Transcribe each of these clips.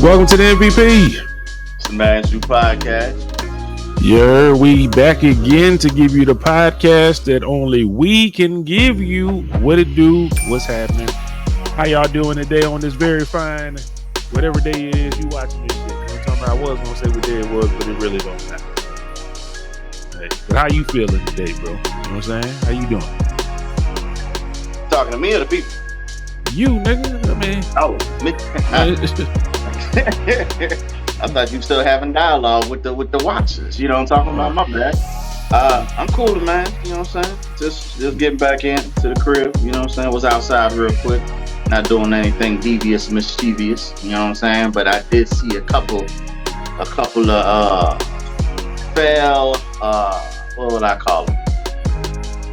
Welcome to the MVP. Smash You Podcast. Yeah, we back again to give you the podcast that only we can give you. What it do? What's happening? How y'all doing today on this very fine, whatever day it is you watching this shit? You know what I'm talking about? I was gonna say what day it was, but it really don't matter. Hey, but how you feeling today, bro? You know what I'm saying? How you doing? Talking to me or the people? You, nigga. I mean, me. I thought you still having dialogue with the watchers. You know what I'm talking about? My bad. I'm cool, man. You know what I'm saying? Just getting back into the crib. You know what I'm saying? Was outside real quick. Not doing anything devious, mischievous. You know what I'm saying? But I did see a couple of what would I call them?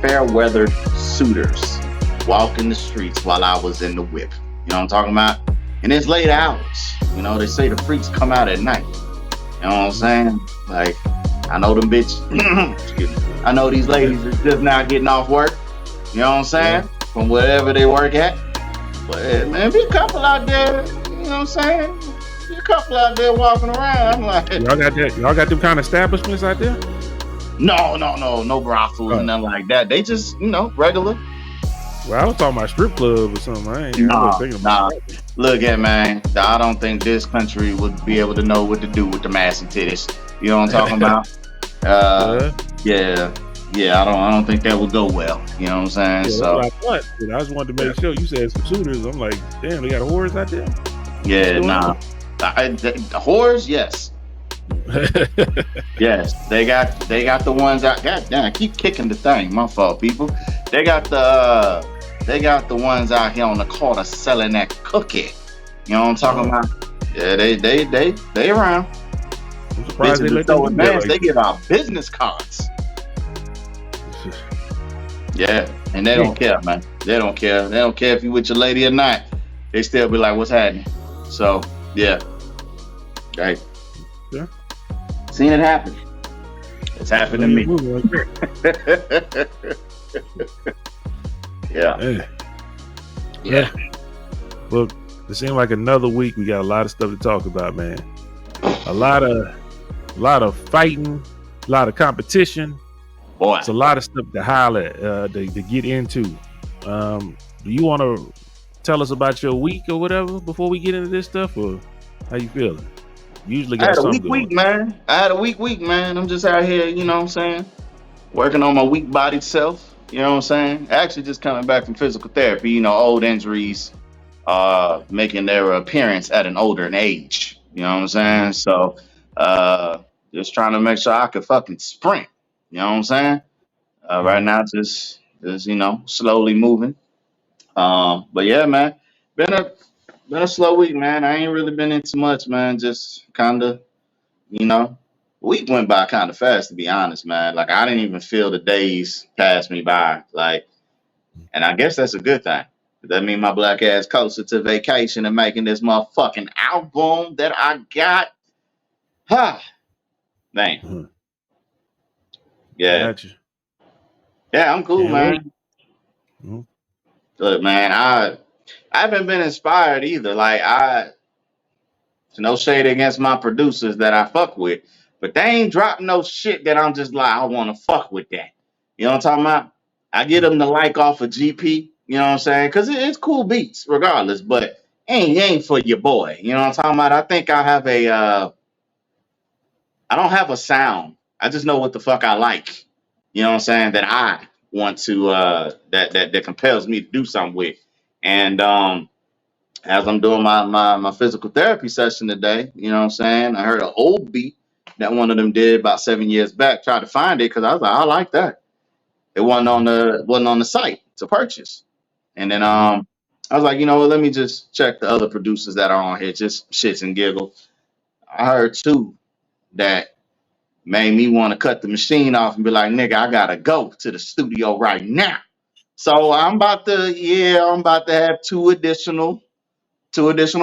Fair weathered suitors walking the streets while I was in the whip. You know what I'm talking about? And it's late hours. You know, they say the freaks come out at night. You know what I'm saying? Like, I know them bitches. I know these ladies are just not getting off work. You know what I'm saying? Yeah. From wherever they work at. But man, be a couple out there. You know what I'm saying? Be a couple out there walking around. I'm like, y'all got them kind of establishments out there? No brothels and nothing like that. They just, regular. Well, I was talking about strip club or something. I ain't thinking about that. Look at man, I don't think this country would be able to know what to do with the massive titties. You know what I'm talking about? Yeah. I don't think that would go well. You know what I'm saying? Yeah, so I thought, but I just wanted to make sure. You said some suitors. I'm like, damn, they got whores out there. Yeah, nah. The whores, yes. Yes, they got the ones out. God damn, I keep kicking the thing. My fault, people. They got the ones out here on the corner selling that cookie. You know what I'm talking about? Yeah, they around. I'm surprised they let them do that. They give out business cards. Yeah, and they don't care, man. They don't care. They don't care if you with your lady or not. They still be like, "What's happening?" So yeah, right. Yeah. Seen it happen. It's happened to me. Yeah. Look, it seemed like another week. We got a lot of stuff to talk about, man. A lot of fighting, a lot of competition. Boy, it's a lot of stuff to highlight, to get into. Do you want to tell us about your week or whatever before we get into this stuff, or how you feeling? Usually got something going. I had a weak week, man. I'm just out here, you know what I'm saying, working on my weak bodied self. You know what I'm saying? Actually, just coming back from physical therapy. You know, old injuries making their appearance at an older age. You know what I'm saying? So, just trying to make sure I could fucking sprint. You know what I'm saying? Right now, just slowly moving. But yeah, man, been a slow week, man. I ain't really been into much, man. Just kind of, week went by kind of fast, to be honest, man. Like, I didn't even feel the days pass me by. Like, and I guess that's a good thing. That means my black ass closer to vacation and making this motherfucking album that I got. Ha! Man. Mm-hmm. Yeah. Gotcha. Yeah, I'm cool, man. Mm-hmm. Look, man, I haven't been inspired either. Like, no shade against my producers that I fuck with, but they ain't dropped no shit that I'm just like, I want to fuck with that. You know what I'm talking about? I get them to like off of GP, you know what I'm saying? Because it's cool beats regardless, but ain't for your boy. You know what I'm talking about? I think I have I don't have a sound. I just know what the fuck I like. You know what I'm saying? That I want to, that compels me to do something with. And, as I'm doing my physical therapy session today, you know what I'm saying? I heard an old beat that one of them did about 7 years back. Tried to find it because I was like, I like that. It wasn't on the site to purchase. And then I was like, you know what? Let me just check the other producers that are on here, just shits and giggles. I heard two that made me want to cut the machine off and be like, nigga, I gotta go to the studio right now. So I'm about to have two additional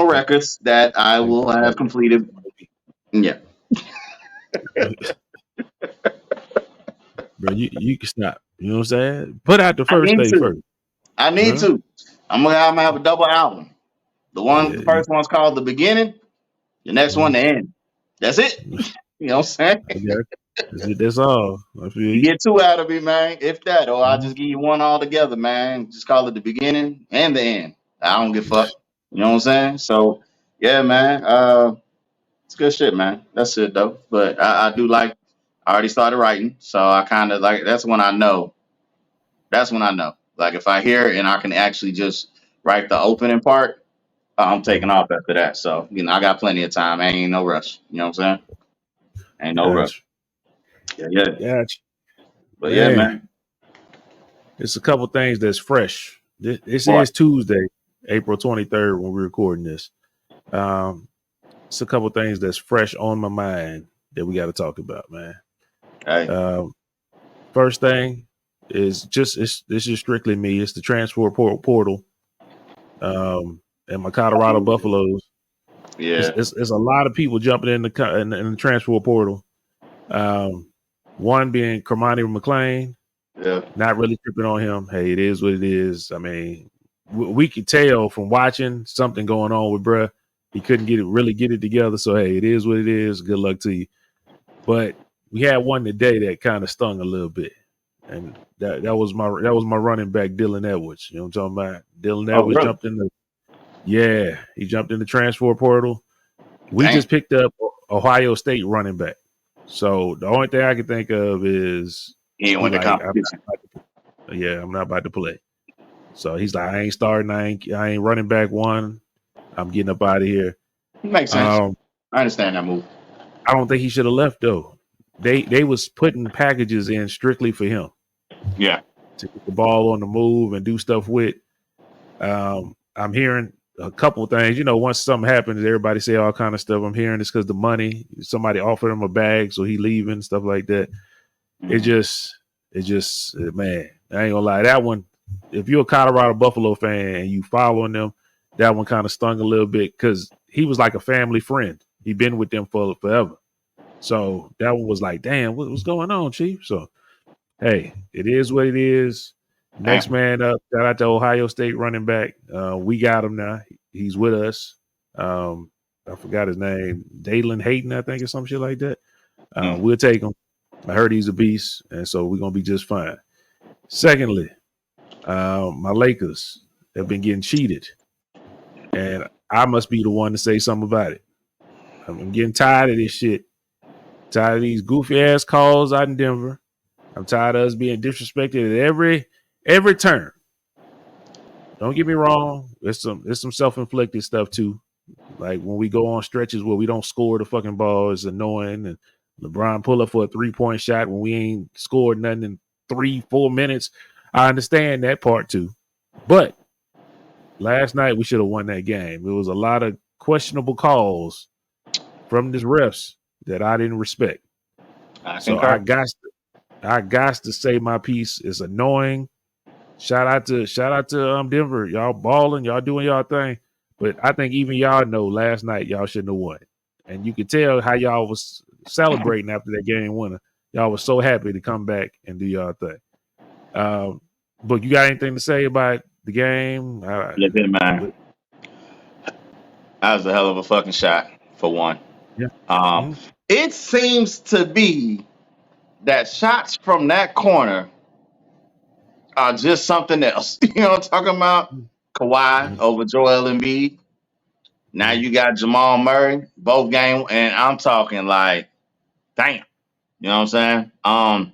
records that I will have completed. Yeah. Bro, you can stop. You know what I'm saying? Put out the first day first. I need to. I'm gonna have a double album. The first one's called The Beginning, The next one Mhm. to end. That's it. You know what I'm saying? I got that's all. I feel You you. get two out of me, man. If that, or I'll Mhm. just give you one altogether, man. Just call it the beginning and the end. I don't give a fuck. You know what I'm saying? So yeah, man. It's good shit, man. That's it though. But I do like. I already started writing, so I kind of like. That's when I know. That's when I know. Like if I hear it and I can actually just write the opening part, I'm taking Mhm. off after that. So I got plenty of time. Ain't no rush. You know what I'm saying? Ain't no rush. Gotcha. Yeah, yeah. Gotcha. But yeah, Man, man. it's a couple things that's fresh. This Boy, is Tuesday, April 23rd when we're recording this. Um, it's a couple things that's fresh on my mind that we got to talk about, man. hey. Um, First thing is this is strictly me. It's the transfer portal. And my Colorado Buffaloes. Yeah, It's a lot of people jumping in the transfer portal. Um, One being Kermani McLean, yeah. not really tripping on him. Hey, it is what it is. I mean, we could tell from watching something going on with bruh. He couldn't really get it together. So hey, it is what it is. Good luck to you. But we had one today that kind of stung a little bit, and that was my running back Dylan Edwards. You know what I'm talking about? Dylan Oh, Edwards really? jumped in the he jumped in the transfer portal. We Damn. just picked up Ohio State running back. So the only thing I can think of is He ain't he win the like competition. I'm not about to play. So he's like, I ain't starting. I ain't running back one. I'm getting up out of here. Makes sense. Um, I understand that move. I don't think he should have left though. They was putting packages in strictly for him Yeah. to get the ball on the move and do stuff with. I'm hearing a couple of things. You know, once something happens, everybody say all kind of stuff. I'm hearing it's because the money. Somebody offered him a bag, so he leaving, stuff like that. It Mhm. just, man, I ain't gonna lie. That one, if you're a Colorado Buffalo fan and you following them, that one kind of stung a little bit because he was like a family friend. He been with them for forever. So that one was like, damn, what's going on, Chief? So hey, it is what it is. Next Damn. man up. Shout out to Ohio State running back. We got him now. He's with us. I forgot his name. Dalen Hayden, I think, or some shit like that. Mm. We'll take him. I heard he's a beast, and so we're gonna be just fine. Secondly, my Lakers have been getting cheated, and I must be the one to say something about it. I'm getting tired of this shit. Tired of these goofy ass calls out in Denver. I'm tired of us being disrespected at every turn. Don't get me wrong. There's some self-inflicted stuff too. Like when we go on stretches where we don't score the fucking ball, it's annoying. And LeBron pull up for a 3-point shot when we ain't scored nothing in 3-4 minutes. I understand that part too. But last night we should have won that game. It was a lot of questionable calls from this refs that I didn't respect. I So concur. I got to say my piece. It's annoying. Shout out to Denver. Y'all balling, y'all doing y'all thing. But I think even y'all know last night y'all shouldn't have won. And you could tell how y'all was celebrating after that game winner. Y'all was so happy to come back and do y'all thing. Um, but you got anything to say about the game? Listen, man. That was a hell of a fucking shot for one. Yeah. Um, Mhm. it seems to be that shots from that corner are just something else. You know what I'm talking about? Kawhi Mhm. over Joel Embiid. Now Mhm. you got Jamal Murray, both game, and I'm talking like, damn. You know what I'm saying?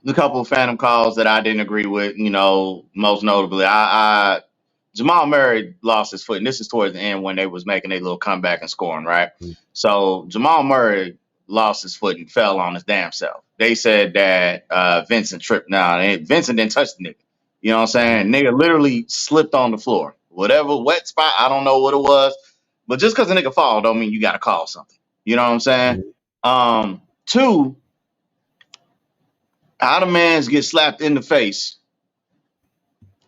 A couple of phantom calls that I didn't agree with. Most notably, I Jamal Murray lost his foot, and this is towards the end when they was making a little comeback and scoring, right? Mhm. So Jamal Murray lost his foot and fell on his damn self. They said that Vincent tripped. Now, Vincent didn't touch the nigga. You know what I'm saying? Nigga literally slipped on the floor. Whatever wet spot, I don't know what it was. But just because a nigga fall don't mean you got to call something. You know what I'm saying? Mhm. Two, how the mans get slapped in the face,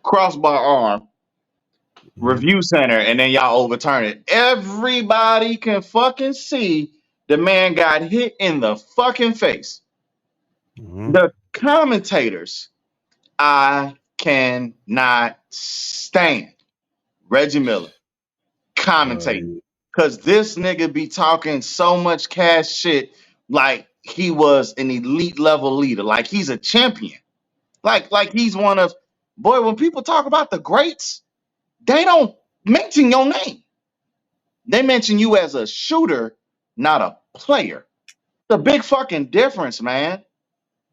crossbar arm, Mhm. review center, and then y'all overturn it. Everybody can fucking see the man got hit in the fucking face. Mhm. The commentators, I cannot stand Reggie Miller commentating. Yeah. Cause this nigga be talking so much cash shit like he was an elite level leader, like he's a champion. Like he's one of boy, when people talk about the greats, they don't mention your name. They mention you as a shooter, not a player. It's a big fucking difference, man.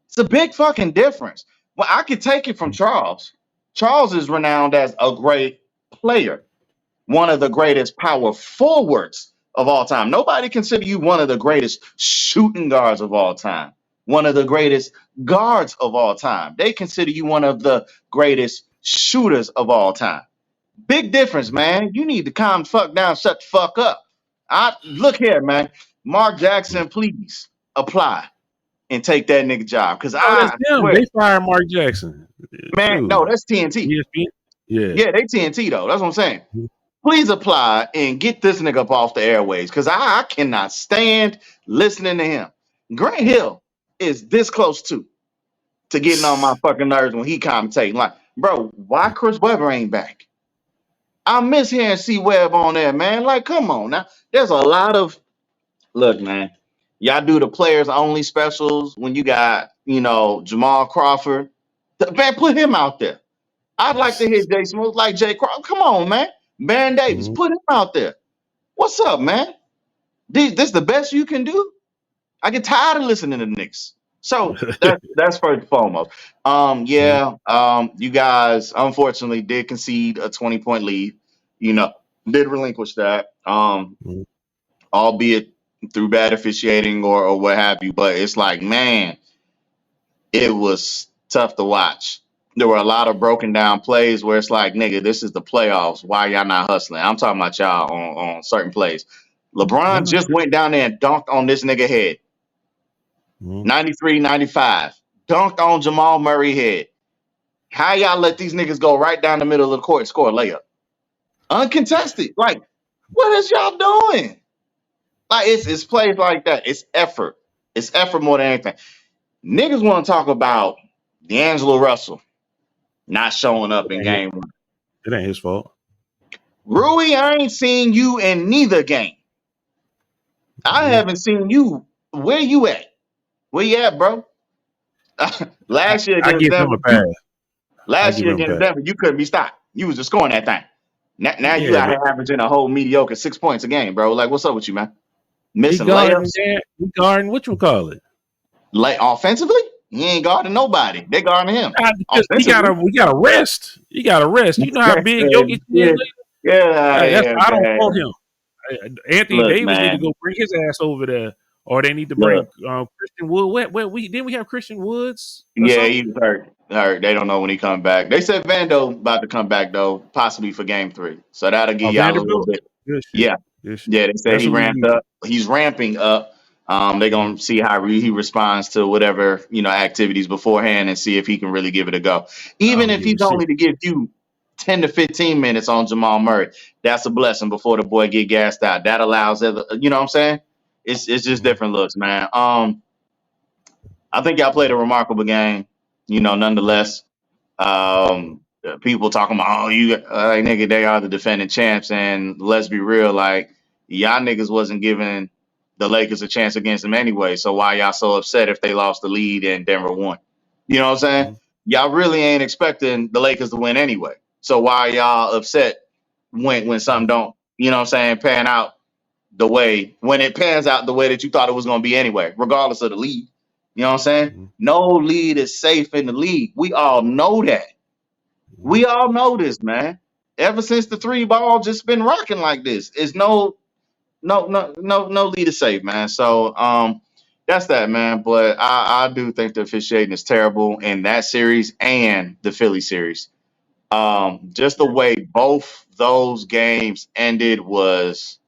It's a big fucking difference. Well, I could take it from Charles. Charles is renowned as a great player, one of the greatest power forwards of all time. Nobody consider you one of the greatest shooting guards of all time, one of the greatest guards of all time. They consider you one of the greatest shooters of all time. Big difference, man. You need to calm the fuck down, shut the fuck up. I look here, man. Mark Jackson, please apply and take that nigga job. Cause Oh, that's I them. swear, They fired Mark Jackson. man, no, Shoot. that's TNT. ESPN? Yeah. Yeah, they TNT though. That's what I'm saying. Please apply and get this nigga up off the airways because I cannot stand listening to him. Grant Hill is this close to getting on my fucking nerves when he commentating. Like, bro, why Chris Webber ain't back? I miss hearing C Webb on there, man. Like, come on now. There's a lot of look, man. Y'all do the players only specials when you got, Jamal Crawford. Man, put him out there. I'd like to hear Jay Smooth like Jay Crawford. Come on, man. Baron Davis, Mhm. put him out there. What's up, man? This the best you can do? I get tired of listening to the Knicks. So that's first and foremost. You guys unfortunately did concede a 20-point lead. Did relinquish that. Mhm. Albeit through bad officiating or what have you. But it's like, man, it was tough to watch. There were a lot of broken down plays where it's like, nigga, this is the playoffs. Why y'all not hustling? I'm talking about y'all on certain plays. I LeBron know. just went down there and dunked on this nigga head. Mhm. 93, 95. Dunked on Jamal Murray head. How y'all let these niggas go right down the middle of the court and score a layup? Uncontested. Like, what is y'all doing? Like, it's plays like that. It's effort. It's effort more than anything. Niggas want to talk about D'Angelo Russell not showing up in game one. It ain't his fault. Rui, I ain't seen you in neither game. I Mhm. haven't seen you. Where you at? Where you at, bro? Last year I against give him Denver, a pass. I last give year him a against pass. Denver, you couldn't be stopped. You was just scoring that thing. Now you Yeah, out but here averaging a whole mediocre 6 points a game, bro. Like, what's up with you, man? he Missing guarding layups, that. He guarding what you call it. like offensively, he ain't guarding nobody. They guarding him. Because Offensively, we gotta rest. You gotta rest. You know how big Jokic is. get, get out of That's here, I don't man. want him. Anthony Look, Davis need to man. go bring his ass over there, or they need to Look. bring Christian Wood. What we didn't we have Christian Woods or Yeah, he something? was hurt. Hurt. They don't know when he come back. They said Vando about to come back though, possibly for game 3. So that'll give Oh, y'all a little Vanderbilt. bit. Good shit. Yeah, Good shit. yeah. They said That's he who we ramped need. up. He's ramping up. They're gonna see how he responds to whatever activities beforehand and see if he can really give it a go. I'm Even gonna if give him he's six. only to give you 10 to 15 minutes on Jamal Murray, that's a blessing before the boy get gassed out. That allows you know what I'm saying? It's just Mhm. different looks, man. I think y'all played a remarkable game. Nonetheless. People talking about, oh, like nigga, they are the defending champs, and let's be real, like y'all niggas wasn't giving the Lakers a chance against them anyway. So why y'all so upset if they lost the lead and Denver won? You know what I'm saying? Mhm. Y'all really ain't expecting the Lakers to win anyway. So why y'all upset when something don't, pan out the way when it pans out the way that you thought it was gonna be anyway, regardless of the lead. You know what I'm saying? Mhm. No lead is safe in the league. We all know that. Mhm. We all know this, man. Ever since the three ball just been rocking like this. It's no lead is safe, man. So that's that, man. But I do think the officiating is terrible in that series and the Philly series. Just the way both those games ended was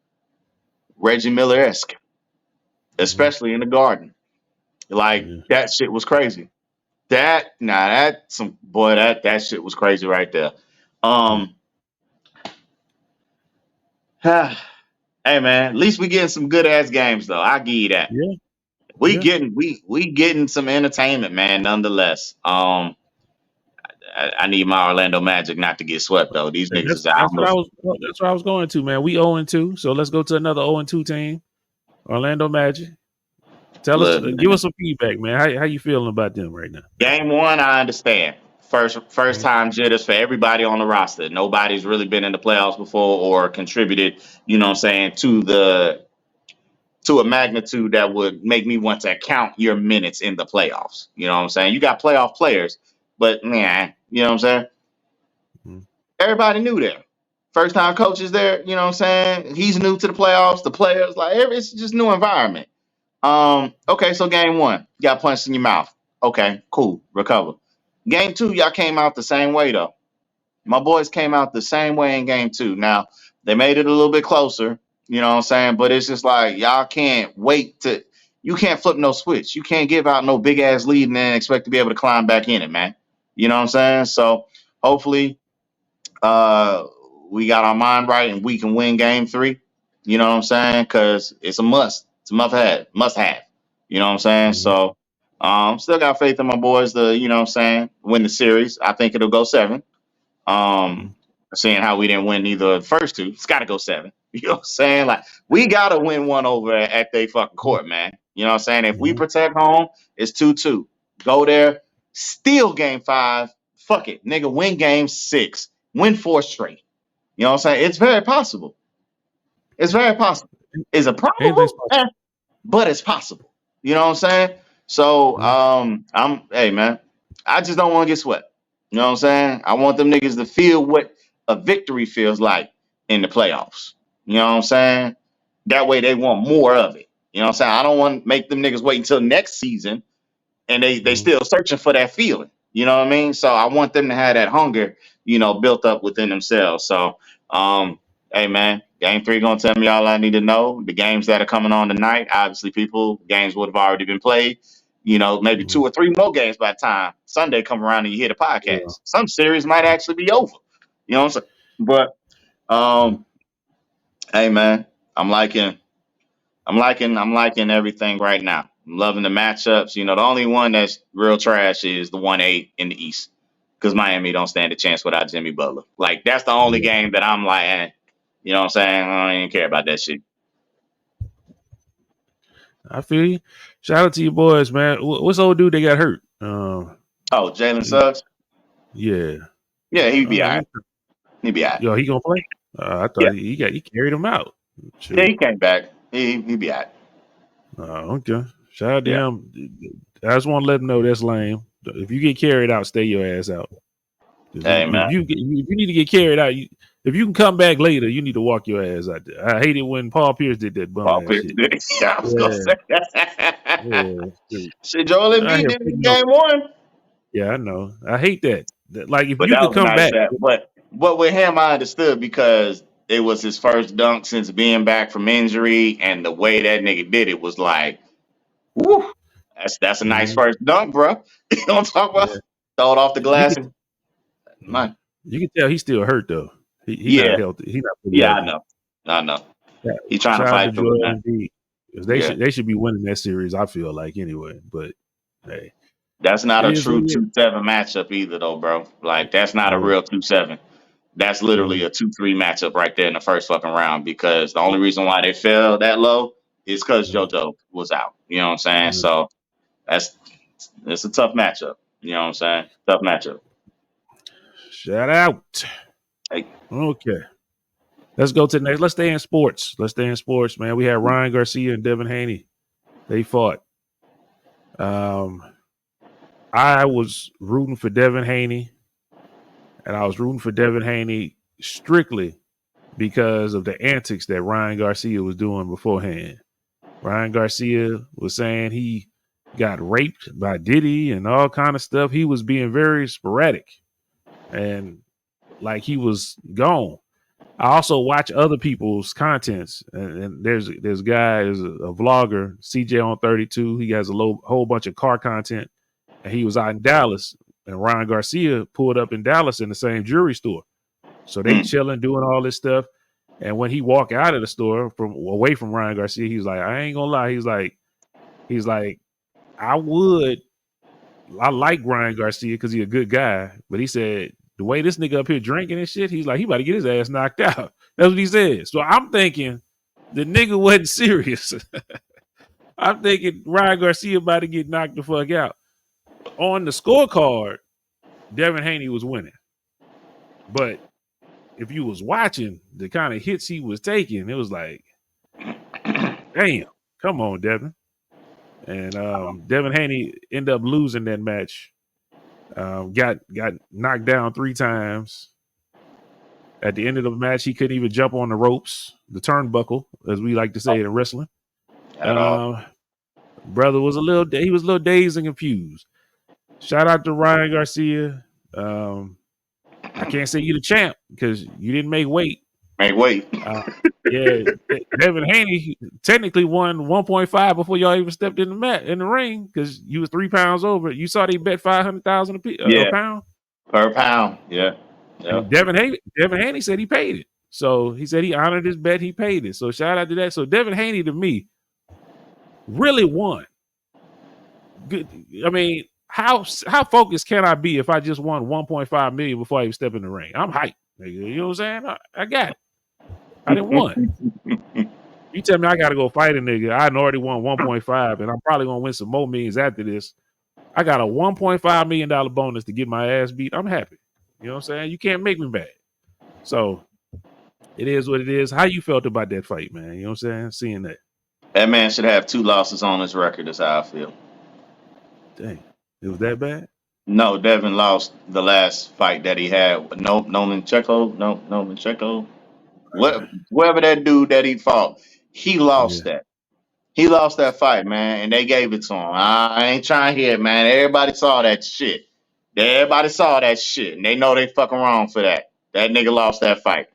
Reggie Miller esque, Mhm. especially in the Garden. Like Yeah. that shit was crazy. That shit was crazy right there. Yeah. Um, hey man, at least we getting some good ass games though. I give you that. Yeah. We Yeah. getting we getting some entertainment, man. Nonetheless, I need my Orlando Magic not to get swept though. These niggas is out. That's what I was going to, man. We 0-2, so let's go to another 0-2 team, Orlando Magic. Tell us, Look, give us some feedback, man. How you feeling about them right now? game one, I understand. First time jitters for everybody on the roster. Nobody's really been in the playoffs before or contributed, you know what I'm saying, to a magnitude that would make me want to count your minutes in the playoffs. You know what I'm saying? You got playoff players, but man, you know what I'm saying? Mm-hmm. Everybody knew there. First time coaches there, you know what I'm saying? He's new to the playoffs, the players, like it's just new environment. Okay, so game one, you got punched in your mouth. Okay, cool, recover. Game two, y'all came out the same way though. My boys came out the same way in game two. Now, they made it a little bit closer, you know what I'm saying? But it's just like y'all can't wait to you can't flip no switch. You can't give out no big ass lead and then expect to be able to climb back in it, man. You know what I'm saying? So hopefully uh we got our mind right and we can win game three. You know what I'm saying? Because it's a must. It's a must have. You know what I'm saying? Mm-hmm. So still got faith in my boys to, you know what I'm saying, win the series. I think it'll go seven. Seeing how we didn't win either of the first two, it's got to go seven. You know what I'm saying? Like, we got to win one over at they fucking court, man. You know what I'm saying? If we protect home, it's 2-2. Go there, steal game five. Fuck it. Nigga, win game six. Win four straight. You know what I'm saying? It's very possible. It's very possible. Is it Anything's probable? possible. But it's possible. You know what I'm saying? So, hey, man, I just don't want to get swept. You know what I'm saying? I want them niggas to feel what a victory feels like in the playoffs. You know what I'm saying? That way they want more of it. You know what I'm saying? I don't want to make them niggas wait until next season and they still searching for that feeling. You know what I mean? So I want them to have that hunger, you know, built up within themselves. So, hey, man, game three gonna tell me all I need to know. The games that are coming on tonight, obviously, games would have already been played. You know, maybe 2 or 3 more games by the time Sunday come around and you hear the Yeah. podcast. Some series might actually be over. You know what I'm saying? But hey, man, I'm liking everything right now. I'm loving the matchups. You know, the only one that's real trash is the 1-8 in the East because Miami don't stand a chance without Jimmy Butler. Like, that's the only game that I'm like, you know what I'm saying? I don't even care about that shit. I feel you. Shout out to you boys, man. What's the old dude that got hurt? Jalen Suggs? Yeah. Yeah, he'd be all right. He'd be all right. Yo, he gonna play? I thought he carried him out. Shoot. Yeah, he came back. He'd be all right. Okay. Shout out to him. I just want to let him know that's lame. If you get carried out, stay your ass out. Hey, man. If you need to get carried out, if you can come back later, you need to walk your ass out there. I hate it when Paul Pierce did that bum ass shit. Yeah, I was gonna say that. Shit, Joel Embiid did it in game one. Yeah, I know. I hate that. Like, if but you could come back. But with him, I understood because it was his first dunk since being back from injury, and the way that nigga did it was like, woo, that's a nice first dunk, bro. You know what I'm talking about? Throw it off the glass. You can tell he's still hurt though. He's not healthy. He's not fully healthy. I know. He's trying to fight through it. They should be winning that series. I feel like anyway. But hey, that's not a true 2-7 matchup either, though, bro. Like, that's not a real 2-7. That's literally a 2-3 matchup right there in the first fucking round. Because the only reason why they fell that low is because JoJo was out. You know what I'm saying? So it's a tough matchup. You know what I'm saying? Tough matchup. Shout out. Hey. Okay. Let's go to the next. Let's stay in sports. Man. We had Ryan Garcia and Devin Haney. They fought. I was rooting for Devin Haney, and I was rooting for Devin Haney strictly because of the antics that Ryan Garcia was doing beforehand. Ryan Garcia was saying he got raped by Diddy and all kind of stuff. He was being very sporadic and like he was gone. I also watch other people's contents, and there's a guy, is a vlogger, CJ on 32. He has a whole bunch of car content, and he was out in Dallas, and Ryan Garcia pulled up in Dallas in the same jewelry store. So they chilling, doing all this stuff. And when he walked out of the store away from Ryan Garcia, he's like, I ain't gonna lie. He's like, I would I like Ryan Garcia because he's a good guy, but he said the way this nigga up here drinking and shit, he's like he about to get his ass knocked out. That's what he said. So I'm thinking the nigga wasn't serious. I'm thinking Ryan Garcia about to get knocked the fuck out. On the scorecard, Devin Haney was winning, but if you was watching the kind of hits he was taking, it was like, damn, come on, Devin. And Devin Haney ended up losing that match. Got knocked down 3 times. At the end of the match, he couldn't even jump on the ropes, the turnbuckle, as we like to say in wrestling. At all. Brother was a little dazed and confused. Shout out to Ryan Garcia. I can't say you the champ because you didn't make weight. Make weight. Yeah, Devin Haney technically won 1.5 before y'all even stepped in the ring because you was 3 pounds over. You saw they bet 500,000 a pound per pound. Yeah. And Devin Haney said he paid it. So he said he honored his bet. He paid it. So shout out to that. So Devin Haney to me really won. Good. I mean, how focused can I be if I just won 1.5 million before I even step in the ring? I'm hyped, nigga. You know what I'm saying? I got it. I didn't won. You tell me I got to go fight a nigga. I already won 1.5, and I'm probably gonna win some more millions after this. I got a $1.5 million bonus to get my ass beat. I'm happy. You know what I'm saying? You can't make me bad. So it is what it is. How you felt about that fight, man? You know what I'm saying? Seeing that. That man should have 2 losses on his record. That's how I feel. Dang, it was that bad? No, Devin lost the last fight that he had. No, Nolan Checo. Whoever that dude that he fought, he lost that. He lost that fight, man, and they gave it to him. I ain't trying to hear it, man. Everybody saw that shit. Everybody saw that shit, and they know they fucking wrong for that. That nigga lost that fight.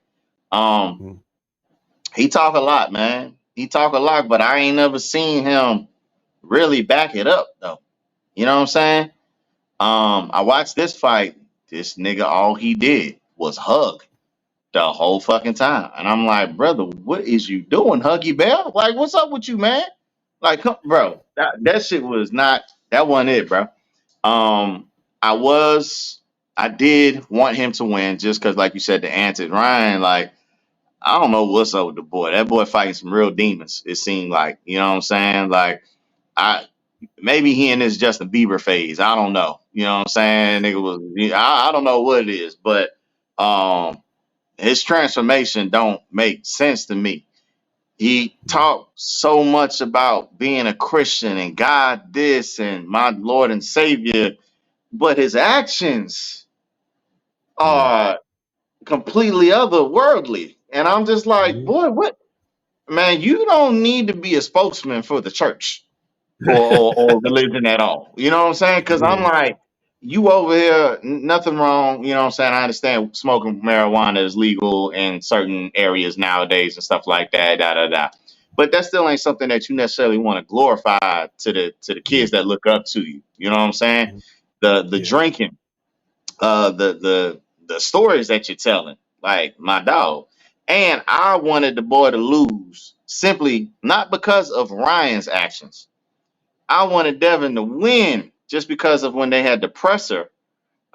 He talk a lot, man. He talk a lot, but I ain't never seen him really back it up, though. You know what I'm saying? I watched this fight. This nigga, all he did was hug the whole fucking time. And I'm like, brother, what is you doing, Huggy Bear? Like, what's up with you, man? Like, bro, that shit was not, that wasn't it, bro. I did want him to win just because, like you said, the antics. Ryan, like, I don't know what's up with the boy. That boy fighting some real demons, it seemed like. You know what I'm saying? Like, maybe he in this Justin Bieber phase. I don't know. You know what I'm saying? Nigga was, I don't know what it is, but his transformation don't make sense to me. He talked so much about being a Christian and God this and my Lord and Savior, but his actions are completely otherworldly. And I'm just like, boy, what? Man, you don't need to be a spokesman for the church or religion at all. You know what I'm saying? Because I'm like, you over here, nothing wrong. You know what I'm saying? I understand smoking marijuana is legal in certain areas nowadays and stuff like that, But that still ain't something that you necessarily want to glorify to the kids that look up to you. You know what I'm saying? The drinking, the stories that you're telling, like my dog. And I wanted the boy to lose simply not because of Ryan's actions. I wanted Devin to win just because of when they had the presser.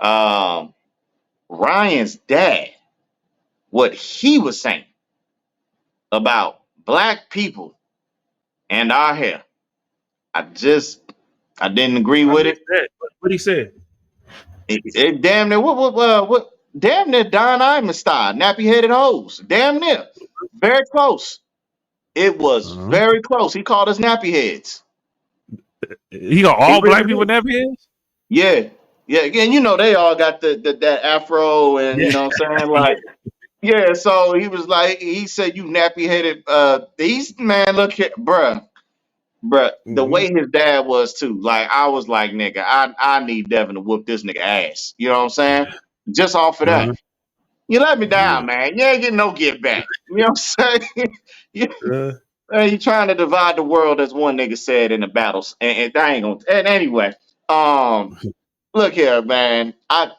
Ryan's dad, what he was saying about black people and our hair. I didn't agree with it. What he said? It damn near what damn near Don Iman style, nappy headed hoes. Damn near. Very close. It was very close. He called us nappy heads. He got all black people nappy heads? Yeah. And you know they all got that afro and you know what I'm saying? Like, yeah, so he was like, he said, you nappy headed these man, look here, bruh. The way his dad was too. Like, I was like, nigga, I need Devin to whoop this nigga ass. You know what I'm saying? Just off of that. You let me down, man. You ain't getting no get back. You know what I'm saying? You trying to divide the world, as one nigga said in the battles. And that ain't gonna. And anyway, look here, man. I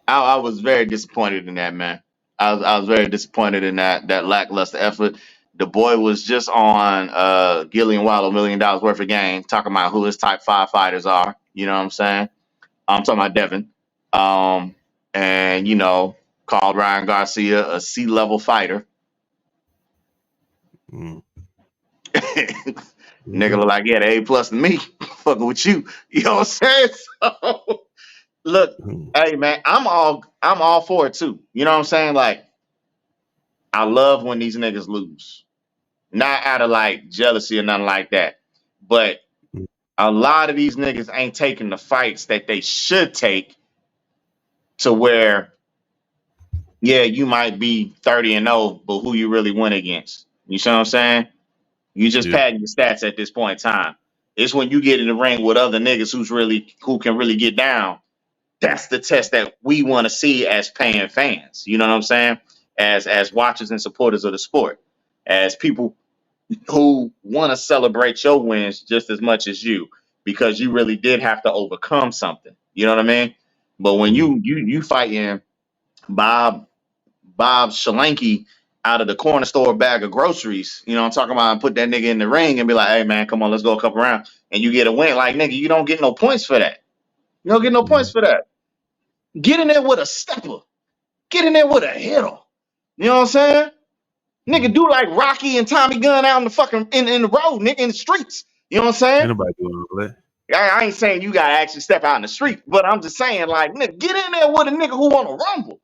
was very disappointed in that, man. I was very disappointed in that lackluster effort. The boy was just on Gillian Wallow $1 million worth of game, talking about who his type 5 fighters are. You know what I'm saying? I'm talking about Devin. And called Ryan Garcia a C-level fighter. Mm. Nigga look like he had an A+ to me. Fucking with you. You know what I'm saying? So, look, hey man, I'm all for it too. You know what I'm saying? Like, I love when these niggas lose. Not out of like jealousy or nothing like that. But a lot of these niggas ain't taking the fights that they should take to where, yeah, you might be 30-0, but who you really win against. You see what I'm saying? You just padding your stats at this point in time. It's when you get in the ring with other niggas who can really get down. That's the test that we want to see as paying fans. You know what I'm saying? As watchers and supporters of the sport. As people who want to celebrate your wins just as much as you, because you really did have to overcome something. You know what I mean? But when you fighting Bob Shalanky out of the corner store bag of groceries, you know what I'm talking about, and put that nigga in the ring and be like, hey man, come on, let's go a couple rounds, and you get a win, like, nigga, you don't get no points for that. You don't get no points for that. Get in there with a stepper. Get in there with a hitter. You know what I'm saying? Nigga, do like Rocky and Tommy Gunn out in the fucking in the road, nigga, in the streets. You know what I'm saying? Ain't nobody doing all that. I ain't saying you gotta actually step out in the street, but I'm just saying, like, nigga, get in there with a nigga who wanna rumble.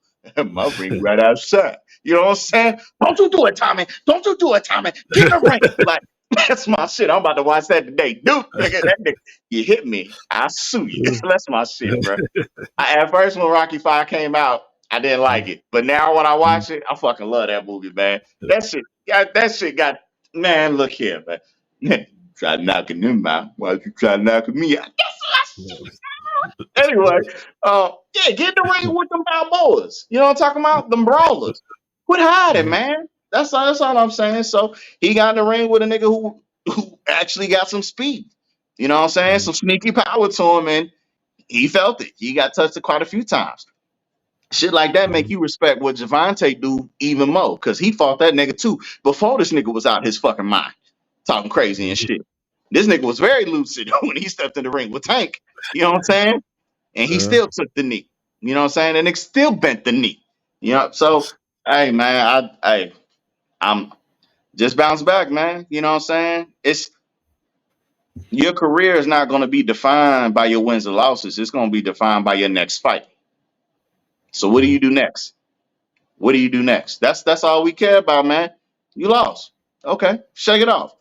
My ring right outside. You know what I'm saying? Don't you do it, Tommy. Don't you do it, Tommy. Get in the ring. Like, that's my shit. I'm about to watch that today. Dude, nigga, that nigga, you hit me, I sue you. That's my shit, bro. At first, when Rocky 5 came out, I didn't like it. But now when I watch it, I fucking love that movie, man. That shit got, man, look here, man. Try knocking him out. Why you try knocking me out? Anyway, yeah, get in the ring with them Balboas. You know what I'm talking about? Them brawlers. Quit hiding, man. That's all I'm saying. So he got in the ring with a nigga who actually got some speed. You know what I'm saying? Some sneaky power to him, and he felt it. He got touched quite a few times. Shit like that make you respect what Javante do even more, because he fought that nigga too before this nigga was out his fucking mind, talking crazy and shit. This nigga was very lucid when he stepped in the ring with Tank. You know what I'm saying? And he still took the knee. You know what I'm saying? And it still bent the knee. You know, so hey man, I'm just bounce back, man. You know what I'm saying? It's your career is not going to be defined by your wins or losses. It's going to be defined by your next fight. So what do you do next? What do you do next? That's all we care about, man. You lost. Okay, shake it off.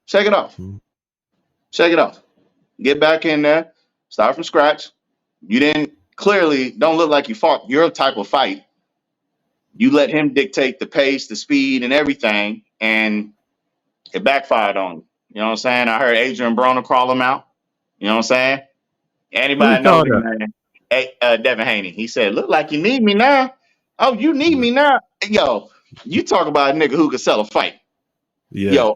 Shake it off. Shake it off. Get back in there. Start from scratch. You didn't clearly don't look like you fought your type of fight. You let him dictate the pace, the speed, and everything, and it backfired on you. You know what I'm saying? I heard Adrian Broner call him out. You know what I'm saying? Who he Anybody know called me, up? man? Hey, Devin Haney. He said, "Look like you need me now." Oh, you need me now, yo. You talk about a nigga who could sell a fight. Yeah. Yo,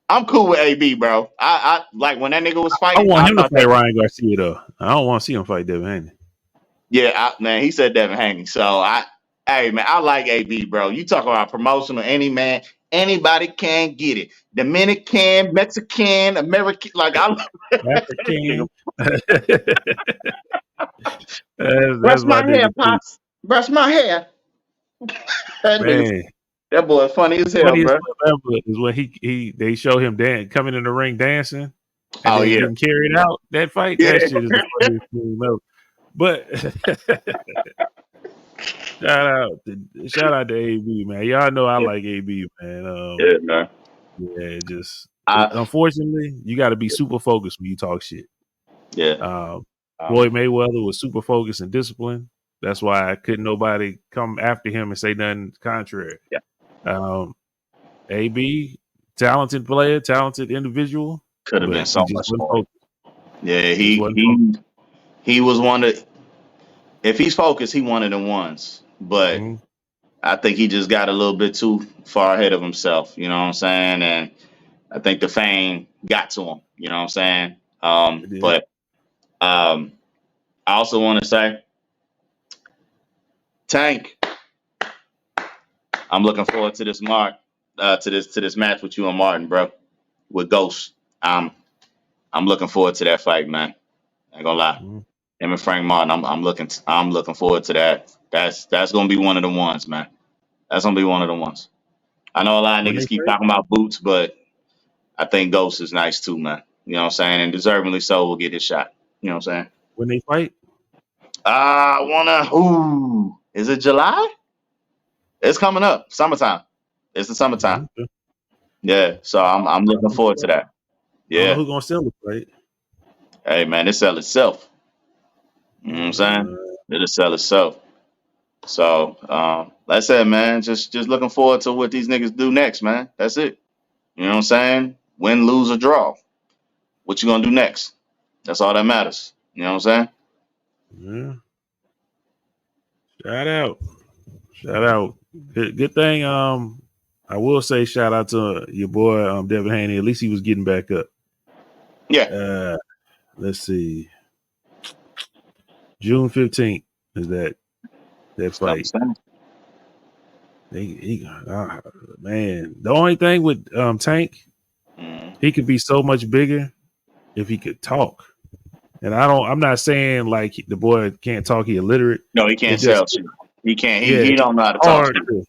I'm cool with AB, bro. I like when that nigga was I fighting. want I him to thought fight that. Ryan Garcia though. I don't want to see him fight Devin Haney. Yeah, man, he said Devin Haney. So hey man, I like AB, bro. You talk about promotional, anybody can get it. Dominican, Mexican, American, like I love that nigga. African. That's Brush my my hair, nigga too. pops. Brush my hair. That nigga, Man, that boy funny as hell, funniest bro. stuff ever is when they show him coming in the ring dancing and Oh then yeah, getting carried out. That fight, yeah. that shit is the funniest thing ever. But shout out to AB, man. Y'all know I like AB, man. Yeah, man. Yeah, just I unfortunately, you got to be super focused when you talk shit. yeah. Floyd Mayweather was super focused and disciplined. That's why couldn't nobody come after him and say nothing contrary. Yeah. AB, talented player, talented individual, Could have been but he so just much wasn't more. focused. Yeah, Just wasn't focused. he was one of, if he's focused, he one of the ones. But Mhm. I think he just got a little bit too far ahead of himself. You know what I'm saying? And I think the fame got to him. You know what I'm saying? It did. But I also want to say, Tank, I'm looking forward to this mark. to this match with you and Martin, bro, with Ghost. I'm looking forward to that fight, man. I ain't gonna lie. Mhm. Him and Frank Martin, I'm looking forward to that. That's gonna be one of the ones, man. That's gonna be one of the ones. I know a lot of When they niggas keep fight, talking about Boots, but I think Ghost is nice too, man. You know what I'm saying? And deservingly so will get his shot. You know what I'm saying? when they fight, I wanna is it July? It's coming up. Summertime. It's the summertime. okay. Yeah. So I'm looking forward to that. I don't know Yeah. who's gonna sell the fight. Hey man, it sell itself. You know what I'm saying? It'll sell itself. So like I said, man, just looking forward to what these niggas do next, man. That's it. You know what I'm saying? Win, lose, or draw. What you gonna do next? That's all that matters. You know what I'm saying? Yeah. Shout out. Shout out. Good thing. I will say shout out to your boy Devin Haney. At least he was getting back up. Yeah. Let's see. June 15th is that It's coming fight. soon. Man, the only thing with Tank, he could be so much bigger if he could talk. And I'm not saying like the boy can't talk, he illiterate. No, he can't It's just, sell shit. He can't. yeah, He it's don't know how to talk hard shit. to,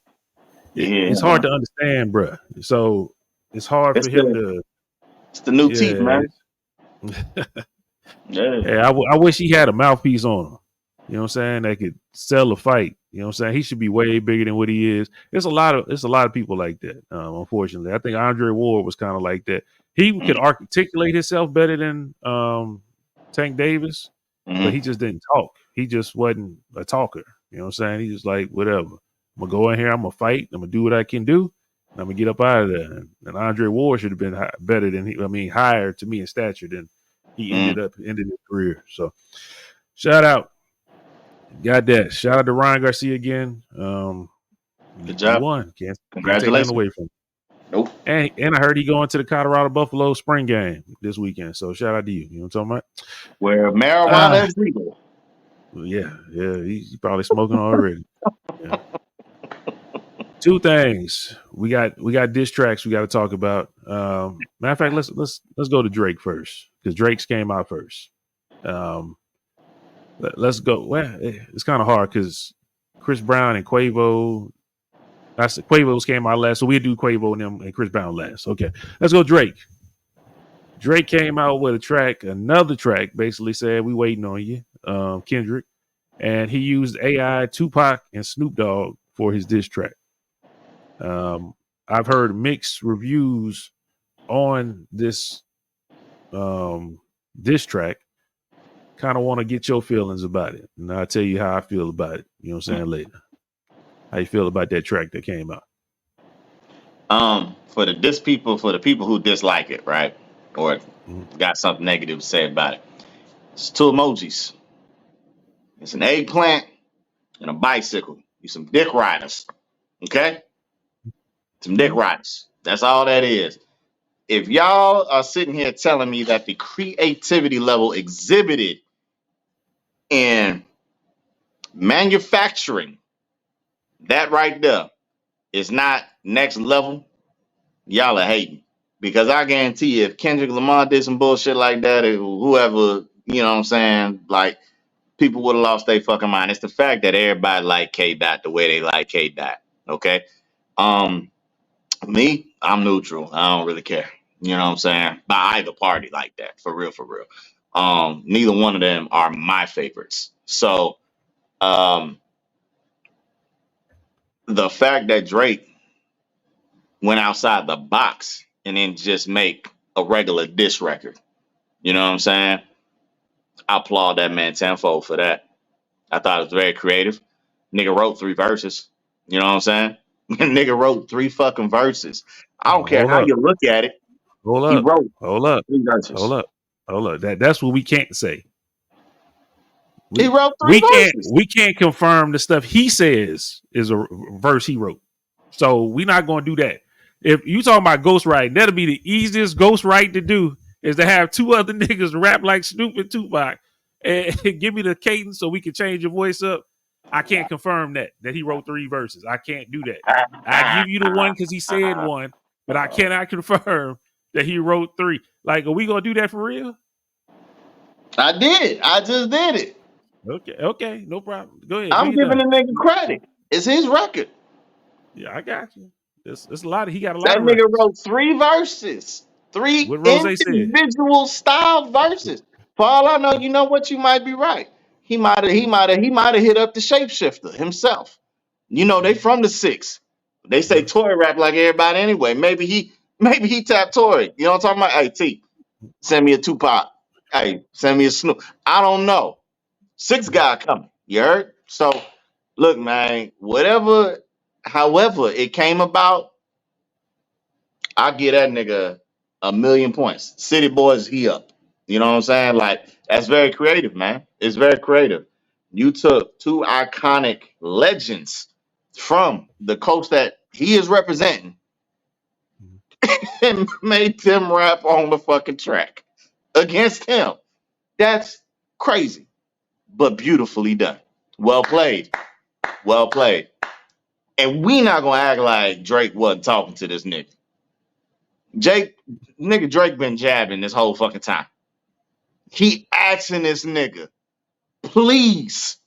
Yeah. it's hard to understand, bruh. So it's hard It's for him to, the new teeth, yeah. man. Yeah. Yeah, I wish he had a mouthpiece on him. You know what I'm saying? That could sell a fight. You know what I'm saying? He should be way bigger than what he is. It's a lot of people like that. Unfortunately, I think Andre Ward was kind of like that. He could articulate himself better than Tank Davis, but he just didn't talk. He just wasn't a talker. You know what I'm saying? He just like, whatever. I'm gonna go in here. I'm gonna fight. I'm gonna do what I can do. And I'm gonna get up out of there. And Andre Ward should have been better than higher to me in stature than he ended his career. So shout out. Got that. Shout out to Ryan Garcia again. Good job. He won. Can't take Congratulations. nothing away from him. Nope. And I heard he going to the Colorado Buffalo spring game this weekend. So shout out to you. You know what I'm talking about? Where marijuana is legal. Yeah. He's probably smoking already. Yeah. Two things. We got diss tracks we got to talk about. Matter of fact, let's go to Drake first because Drake's came out first. Let's go. Well, it's kind of hard because Chris Brown and Quavo. Quavo's came out last, so we do Quavo and them and Chris Brown last. Okay, let's go Drake. Drake came out with another track, basically said we waiting on you, Kendrick, and he used AI, Tupac, and Snoop Dogg for his diss track. I've heard mixed reviews on this diss track. Kind of want to get your feelings about it, and I'll tell you how I feel about it. You know what I'm saying later. How you feel about that track that came out? For the people who dislike it, right, or got something negative to say about it, it's two emojis. It's an eggplant and a bicycle. You some dick riders, okay? Some dick riders. That's all that is. If y'all are sitting here telling me that the creativity level exhibited in manufacturing that right there is not next level, y'all are hating. Because I guarantee you, if Kendrick Lamar did some bullshit like that, or whoever, you know what I'm saying, like, people would have lost their fucking mind. It's the fact that everybody like K Dot the way they like K Dot. Okay. Me, I'm neutral. I don't really care. You know what I'm saying? By either party like that. For real, for real. Neither one of them are my favorites. So the fact that Drake went outside the box and then just make a regular diss record, you know what I'm saying? I applaud that man tenfold for that. I thought it was very creative. Nigga wrote 3 verses. You know what I'm saying? Nigga wrote 3 fucking verses. I don't care how you look at it. He wrote 3 verses. Hold up. That's what we can't say. He wrote 3 verses. We can't confirm the stuff he says is a verse he wrote. So we're not going to do that. If you talking about ghostwriting, that'll be the easiest ghostwrite to do is to have 2 other niggas rap like Snoop and Tupac and give me the cadence so we can change your voice up. I can't confirm that he wrote 3 verses. I can't do that. I give you the one because he said one, but I cannot confirm that he wrote 3. Like, are we gonna do that for real? I did. I just did it. Okay, no problem. Go ahead, do I'm your giving the thing. nigga credit. It's his record. Yeah, I got you. It's a lot. He got a lot That of nigga records. wrote 3 verses, 3 What Rose said. individual style verses. For all I know, you know what? You might be right. He might have hit up the shapeshifter himself. You know, they from the 6. They say Tory rap like everybody anyway. Maybe he tapped Tory. You know what I'm talking about? Hey T, send me a Tupac. Hey, send me a Snoop. I don't know. 6 guy coming. You heard? So look, man, however it came about, I give that nigga a million points. City Boys, he up. You know what I'm saying? Like, that's very creative, man. It's very creative. You took 2 iconic legends from the coast that he is representing and made them rap on the fucking track against him. That's crazy, but beautifully done. Well played. Well played. And we not gonna act like Drake wasn't talking to this nigga. Drake been jabbing this whole fucking time. He asking this nigga, please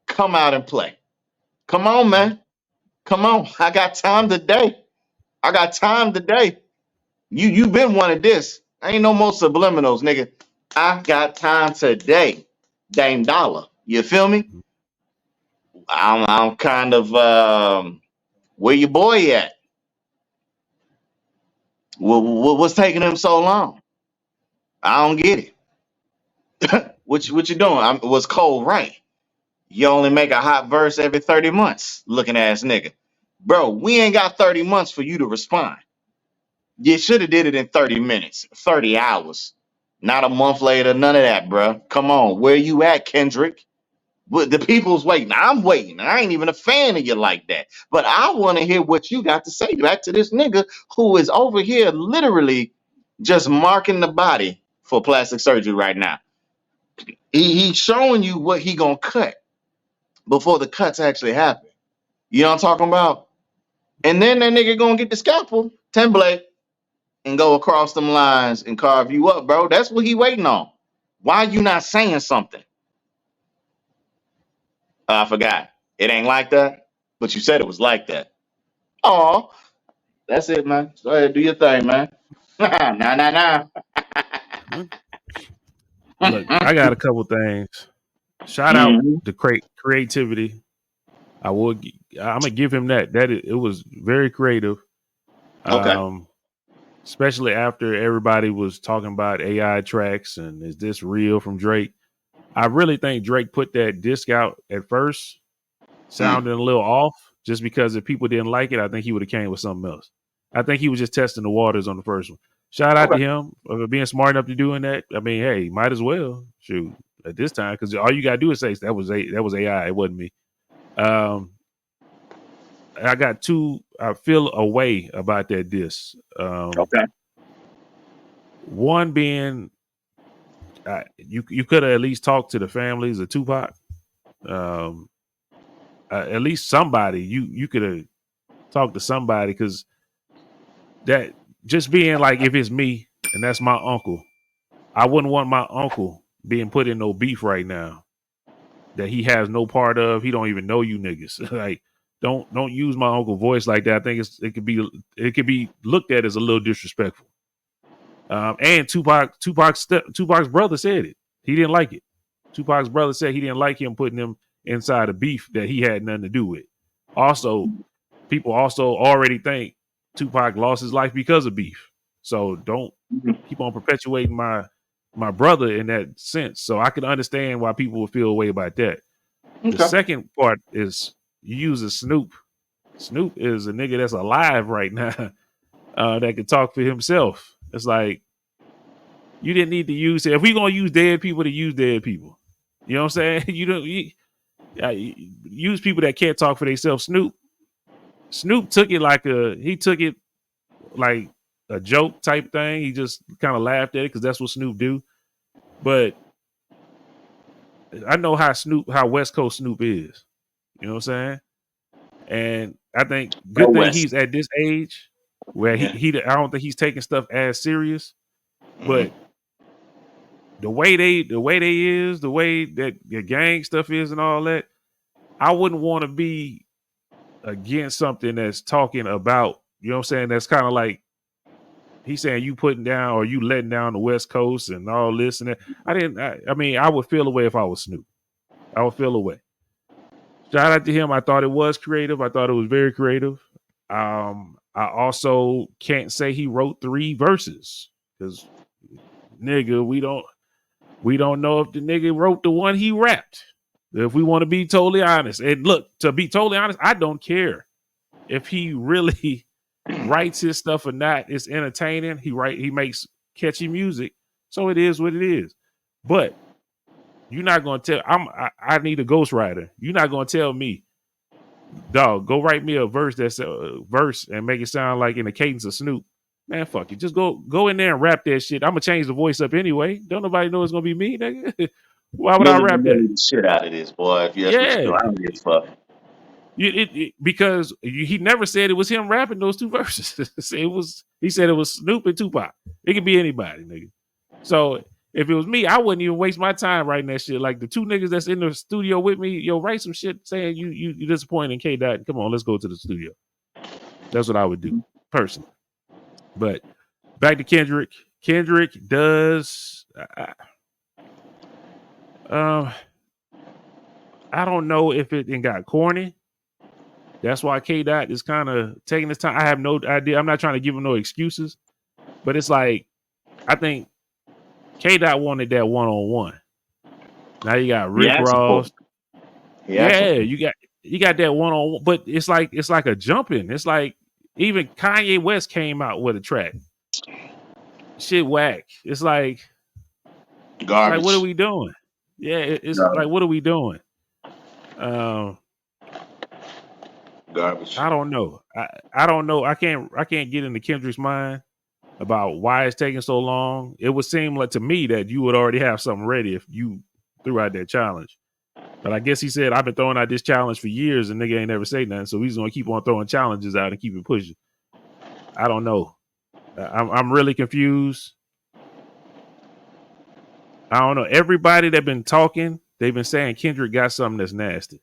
come out and play. Come on, man. Come on. I got time today. I got time today. You been wanting this. Ain't no more subliminals, nigga. I got time today. Dame Dollar. You feel me? I'm kind of where your boy at? What's taking him so long? I don't get it. What you doing? Was cold right? You only make a hot verse every 30 months, looking ass nigga. Bro, we ain't got 30 months for you to respond. You should have did it in 30 minutes, 30 hours. Not a month later, none of that, bro. Come on, where you at, Kendrick? But the people's waiting. I'm waiting. I ain't even a fan of you like that. But I want to hear what you got to say back to this nigga who is over here literally just marking the body for plastic surgery right now. He's showing you what he gonna cut before the cuts actually happen. You know what I'm talking about? And then that nigga gonna get the scalpel, 10 blade, and go across them lines and carve you up, bro. That's what he waiting on. Why you not saying something? I forgot. It ain't like that, but you said it was like that. Oh, that's it, man. Go ahead, do your thing, man. Nah. Look, I got a couple things. Shout out Mhm. the creativity. I'm gonna give him that. It was very creative. Okay. Um, especially after everybody was talking about AI tracks and is this real from Drake. I really think Drake put that disc out at first, Mm. sounding a little off, just because if people didn't like it, I think he would have came with something else. I think he was just testing the waters on the first one. Shout out to Okay. him for being smart enough to doing that. I mean, hey, might as well shoot at this time because all you gotta do is say that was AI. It wasn't me. Um, I got 2. I feel a way about that disc. Okay. One being you could have at least talked to the families of Tupac. Um, at least somebody you could have talked to somebody because that just being like if it's me and that's my uncle, I wouldn't want my uncle being put in no beef right now that he has no part of. He don't even know you niggas. Like don't use my uncle voice like that. I think it could be looked at as a little disrespectful. And Tupac's brother said it. He didn't like it. Tupac's brother said he didn't like him putting him inside a beef that he had nothing to do with. Also, people also already think Tupac lost his life because of beef. So don't keep on perpetuating my brother in that sense. So I can understand why people would feel a way about that. The Okay. second part is you use a Snoop. Snoop is a nigga that's alive right now that can talk for himself. It's like you didn't need to use it. If we gonna use dead people to use dead people, you know what I'm saying? You use people that can't talk for themselves. Snoop took it like a joke type thing. He just kind of laughed at it because that's what Snoop do. But I know how West Coast Snoop is. You know what I'm saying? And I think Go good thing West. he's at this age where Yeah. he I don't think he's taking stuff as serious, Hmm. but the way they is, the way that the gang stuff is and all that, I wouldn't want to be against something that's talking about, you know what I'm saying? That's kind of like he's saying you putting down or you letting down the West Coast and all this and that. I mean, I would feel away if I was Snoop. I would feel away. Shout out to him. I thought it was creative. I thought it was very creative. I also can't say he wrote 3 verses because nigga, we don't know if the nigga wrote the one he rapped. If we want to be totally honest, and look, to be totally honest, I don't care if he really writes his stuff or not. It's entertaining. He makes catchy music, so it is what it is. But you're not gonna tell. I need a ghostwriter. You're not gonna tell me, dog, go write me a verse that's a verse and make it sound like in the cadence of Snoop. Man, fuck it. Just go in there and rap that shit. I'm gonna change the voice up anyway. Don't nobody know it's gonna be me, nigga. Why would I Miller rap that? the shit out of this, boy. If that's what you do, Yeah, I don't give a fuck. because he never said it was him rapping those 2 verses. He said it was Snoop and Tupac. It could be anybody, nigga. So if it was me, I wouldn't even waste my time writing that shit. Like the 2 niggas that's in the studio with me, yo, write some shit saying you disappointed in K Dot. Come on, let's go to the studio. That's what I would do personally. But back to Kendrick. Kendrick does. I don't know if it got corny. That's why K Dot is kind of taking his time. I have no idea. I'm not trying to give him no excuses, but it's like I think K Dot wanted that 1-on-1. Now you got He Rick asking for Ross. it. He asking Yeah, for it. you got that 1-on-1, but it's like a jumping. It's like even Kanye West came out with a track. Shit whack. It's like what are Garbage. we doing? Yeah, it's like Garbage. what are we doing? Um, Garbage. I don't know. I don't know. I can't get into Kendrick's mind about why it's taking so long. It would seem like to me that you would already have something ready if you threw out that challenge. But I guess he said I've been throwing out this challenge for years and nigga ain't never say nothing. So he's gonna keep on throwing challenges out and keep it pushing. I don't know. I'm really confused. I don't know. Everybody that been talking, they've been saying Kendrick got something that's nasty.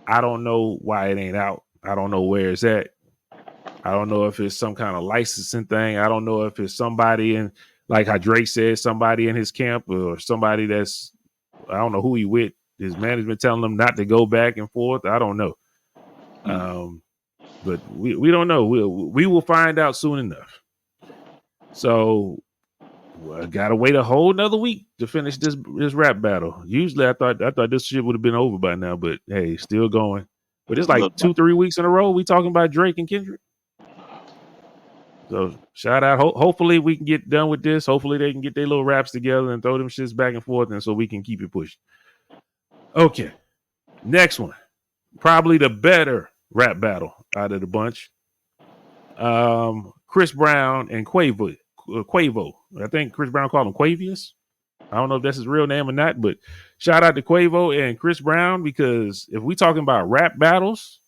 I don't know why it ain't out. I don't know where it's at. I don't know if it's some kind of licensing thing. I don't know if it's somebody in, like how Drake said, somebody in his camp or somebody that's, I don't know who he with. His management telling him not to go back and forth. I don't know. But we don't know. We will find out soon enough. So I gotta wait a whole nother week to finish this rap battle. Usually I thought this shit would have been over by now, but hey, still going. But it's like Look, 2-3 weeks in a row we talking about Drake and Kendrick. So shout out. Hopefully we can get done with this. Hopefully they can get their little raps together and throw them shits back and forth, and so we can keep it pushing. Okay, next one, probably the better rap battle out of the bunch. Chris Brown and Quavo. Quavo. I think Chris Brown called him Quavius. I don't know if that's his real name or not, but shout out to Quavo and Chris Brown, because if we talking about rap battles,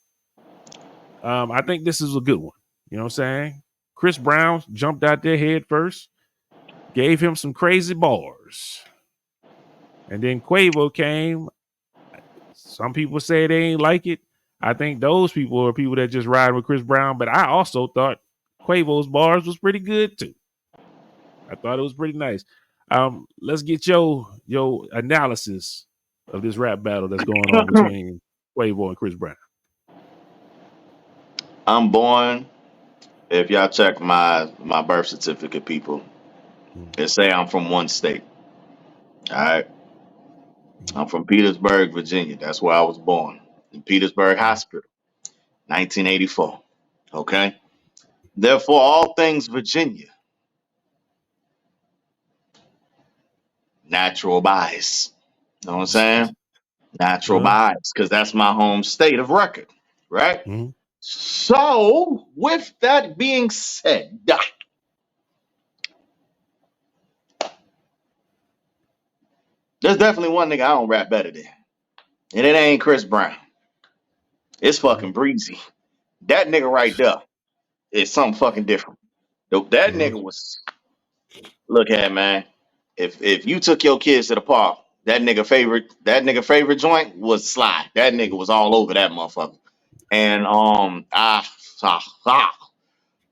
I think this is a good one. You know what I'm saying? Chris Brown jumped out there head first, gave him some crazy bars. And then Quavo came. Some people say they ain't like it. I think those people are people that just ride with Chris Brown, but I also thought Quavo's bars was pretty good too. I thought it was pretty nice. Let's get your analysis of this rap battle that's going on between Quavo and Chris Brown. I'm born. If y'all check my birth certificate, people, it say I'm from one state. All right. I'm from Petersburg, Virginia. That's where I was born. In Petersburg Hospital, 1984. Okay. Therefore, all things Virginia, natural bias. You know what I'm saying? Natural Uh, bias, because that's my home state of record, right? mm-hmm. So, with that being said, there's definitely one nigga I don't rap better than, and it ain't Chris Brown. It's fucking Breezy. That nigga right there is something fucking different. That Mm-hmm. nigga was look at man. If you took your kids to the park, that nigga favorite joint was Sly. That nigga was all over that motherfucker. And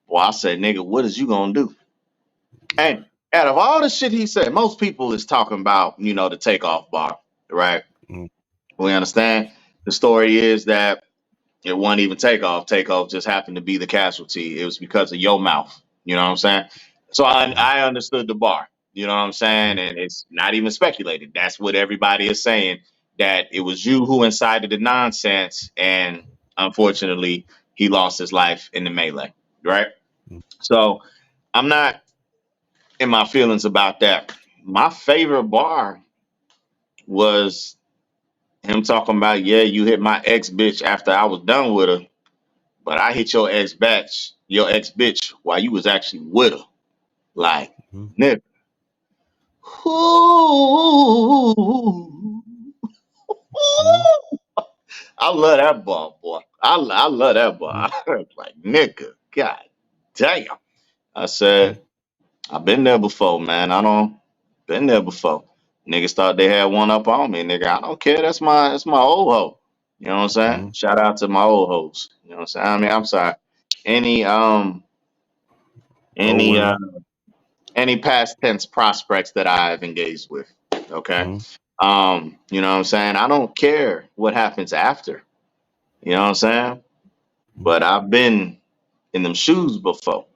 boy, I said, nigga, what is you gonna do? And out of all the shit he said, most people is talking about, the takeoff bar, right? Mm-hmm. We understand. The story is that it wasn't even takeoff. Takeoff just happened to be the casualty. It was because of your mouth. You know what I'm saying? So I understood the bar. You know what I'm saying? And it's not even speculated. That's what everybody is saying. That it was you who incited the nonsense, and unfortunately, he lost his life in the melee. Right? So I'm not in my feelings about that. My favorite bar was him talking about, yeah, you hit my ex bitch after I was done with her. But I hit your ex bitch while you was actually with her. Like, Mm-hmm. nigga. Ooh. Mm-hmm. I love that ball, boy. I love that ball. Like, nigga, god damn. I said, I've been there before, man. I don't been there before. Niggas thought they had one up on me, nigga. I don't care. That's my old hoe. You know what I'm saying? Mm-hmm. Shout out to my old hoes. You know what I'm saying? I mean, I'm sorry. Any Old any women. any past tense prospects that I've engaged with. Okay. Mm-hmm. You know what I'm saying? I don't care what happens after. You know what I'm saying? But I've been in them shoes before.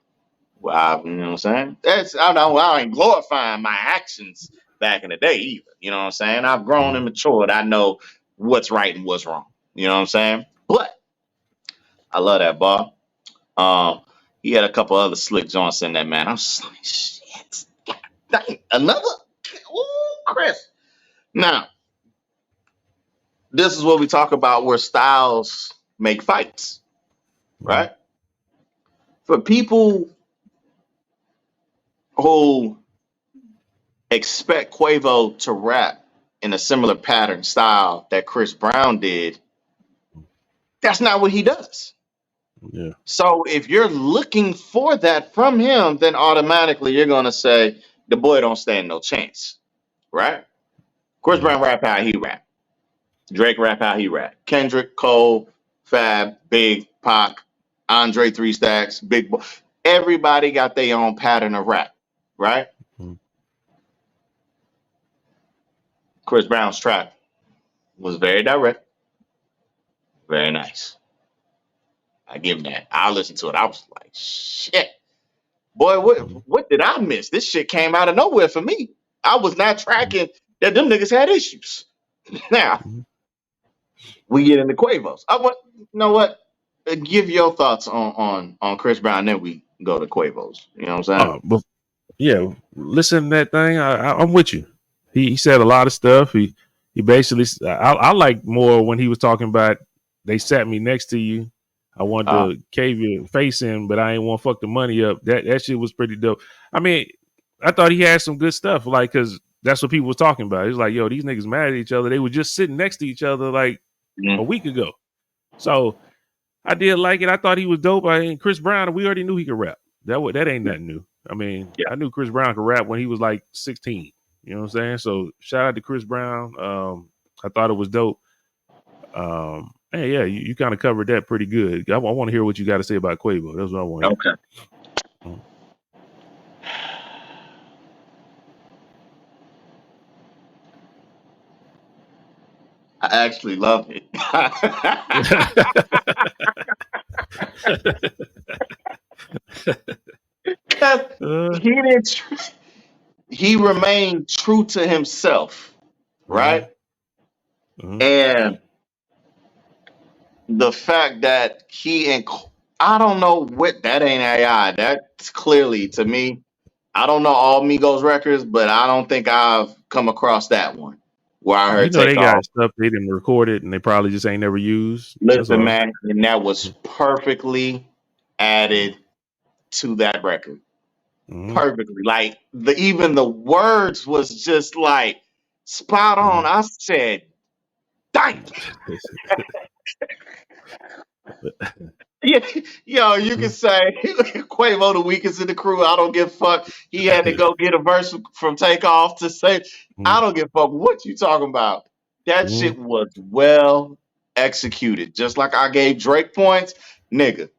You know what I'm saying? I know I ain't glorifying my actions back in the day either. You know what I'm saying? I've grown and matured. I know what's right and what's wrong. You know what I'm saying? But I love that bar. Um, he had a couple other slick joints in there, man. I was like, shit. Dang, another? Ooh, Chris. Now, this is what we talk about where styles make fights, Mm-hmm. right? For people who expect Quavo to rap in a similar pattern style that Chris Brown did, that's not what he does. Yeah. So if you're looking for that from him, then automatically you're gonna say the boy don't stand no chance, right? Chris Mm-hmm. Brown rap how he rap. Drake rap how he rap. Kendrick, Cole, Fab, Big, Pac, Andre Three Stacks, Big Boy. Everybody got their own pattern of rap, right? Mm-hmm. Chris Brown's track was very direct, very nice. I give him that. I listened to it. I was like, shit. Boy, what did I miss? This shit came out of nowhere for me. I was not tracking that them niggas had issues. Now, Mm-hmm. we get into Quavos. You know what? Give your thoughts on Chris Brown, then we go to Quavos. You know what I'm saying? But yeah, listen to that thing. I'm with you. He said a lot of stuff. He basically I like more when he was talking about they sat me next to you. I wanted Uh, to cave your face in, but I ain't want to fuck the money up. That shit was pretty dope. I mean, I thought he had some good stuff, like because that's what people was talking about. It's like, yo, these niggas mad at each other. They were just sitting next to each other like a mm, week ago. So I did like it. I thought he was dope. Chris Brown, we already knew he could rap. That ain't nothing new. I mean, yeah. I knew Chris Brown could rap when he was like 16. You know what I'm saying? So shout out to Chris Brown. I thought it was dope. Hey, yeah, you kind of covered that pretty good. I want to hear what you got to say about Quavo. That's what I want to Okay. hear. I actually love it. Because uh, he didn't. He remained true to himself, uh-huh, right? uh-huh, And the fact that I don't know what that ain't AI. That's clearly to me. I don't know all Migos records, but I don't think I've come across that one where I you heard know they got Takeoff. stuff they didn't record it and they probably just ain't never used. That's Listen, all. man, and that was perfectly added to that record. Mm-hmm, Perfectly, like even the words was just like spot on. mm-hmm. I said, "Damn." Yeah, yo, you can say Quavo the weakest in the crew. I don't give a fuck. He had to go get a verse from Takeoff to say, I don't give a fuck what you talking about. That shit was well executed. Just like I gave Drake points, nigga.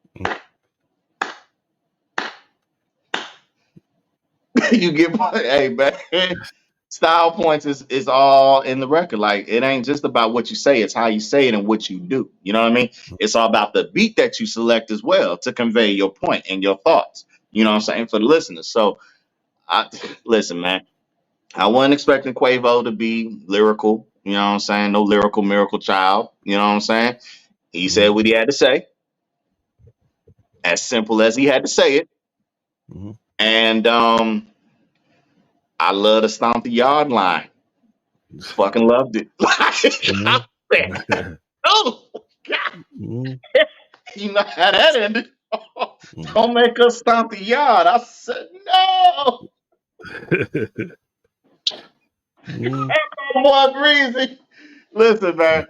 You get hey man. Style points is all in the record. Like it ain't just about what you say, it's how you say it and what you do. You know what I mean? It's all about the beat that you select as well to convey your point and your thoughts. You know what I'm saying? For the listeners. So I listen, man. I wasn't expecting Quavo to be lyrical. You know what I'm saying? No lyrical miracle child. You know what I'm saying? He said what he had to say, as simple as he had to say it. And I love the stomp the yard line. Fucking loved it. Like, I said, oh God. You know how that ended. Don't make us stomp the yard. I said, no. Boy, Breezy. Listen, man.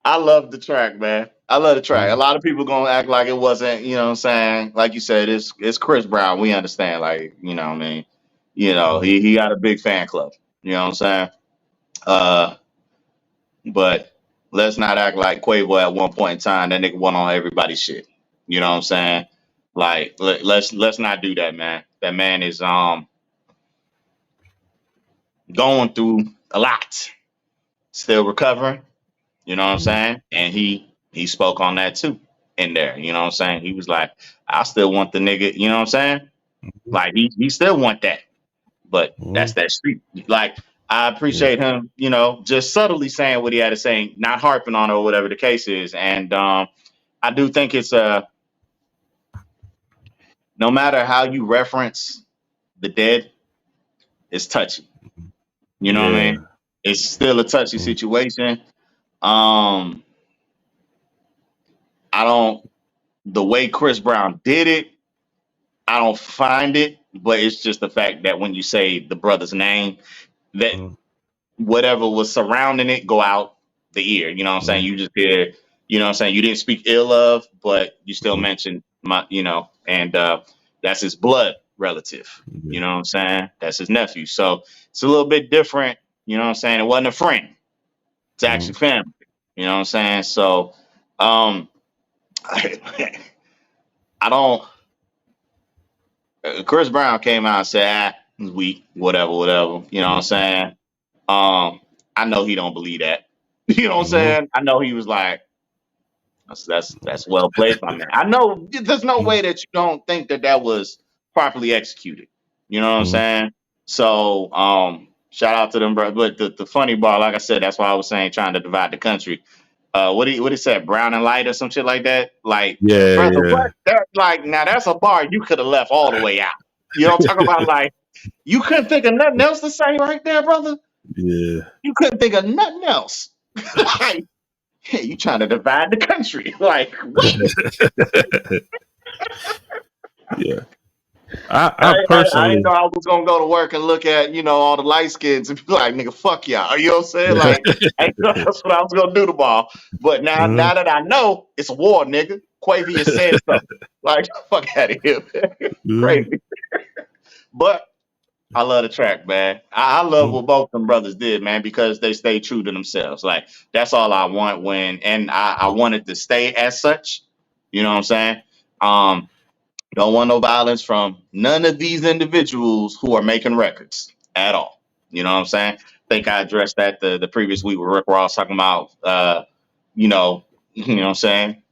I love the track, man. I love the track. A lot of people gonna act like it wasn't, you know what I'm saying? Like you said, it's Chris Brown. We understand, like, you know what I mean? You know, he got a big fan club. You know what I'm saying? Uh, but let's not act like Quavo at one point in time, that nigga went on everybody's shit. You know what I'm saying? Like let's not do that, man. That man is going through a lot, still recovering. You know what I'm saying? And he spoke on that too in there. You know what I'm saying? He was like, I still want the nigga. You know what I'm saying? Like he still want that, but that's that street. Like I appreciate him, you know, just subtly saying what he had to say, not harping on it or whatever the case is. And I do think it's no matter how you reference the dead, it's touchy. You know what I mean? It's still a touchy situation. I don't the way Chris Brown did it, I don't find it, but it's just the fact that when you say the brother's name, that whatever was surrounding it go out the ear. You know what I'm saying? You just hear, you know what I'm saying? You didn't speak ill of, but you still mentioned my, you know, and that's his blood relative. You know what I'm saying? That's his nephew. So it's a little bit different. You know what I'm saying? It wasn't a friend. It's actually family. You know what I'm saying? So I don't Chris Brown came out and said, it's weak, whatever, whatever. You know what I'm saying? I know he don't believe that. You know what I'm saying? I know he was like, that's well played by me. I know there's no way that you don't think that that was properly executed. You know what I'm saying? So, shout out to them, bro. But the funny bar, like I said, that's why I was saying trying to divide the country. What he said, brown and light or some shit like that. Like, brother, what? That like now that's a bar you could have left all the way out. You know what I'm talking about? Like, you couldn't think of nothing else to say right there, brother. Yeah. You couldn't think of nothing else. Like, hey, you trying to divide the country? Like, what? Yeah. I I personally didn't know I was gonna go to work and look at, you know, all the light skins and be like, nigga, fuck y'all. You know what I'm saying? Like, that's what I was gonna do tomorrow. But now that I know it's a war, nigga, Quavy has said something. Like, fuck out of here, man. Crazy. But I love the track, man. I love what both them brothers did, man, because they stayed true to themselves. Like, that's all I want and I wanted to stay as such. You know what I'm saying? Don't want no violence from none of these individuals who are making records at all. You know what I'm saying? I think I addressed that the previous week with Rick Ross talking about you know what I'm saying?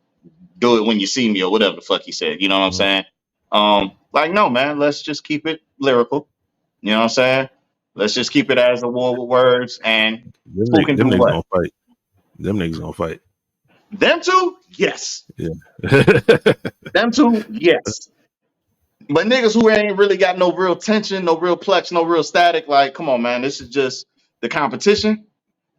Do it when you see me or whatever the fuck he said. You know what I'm saying? Like no man, let's just keep it lyrical. You know what I'm saying? Let's just keep it as a war with words and who can do them niggas what? gonna fight. Them niggas gonna fight. Them two? Yes. Yeah. Them two? Yes. But niggas who ain't really got no real tension, no real plex, no real static, like, come on, man, this is just the competition.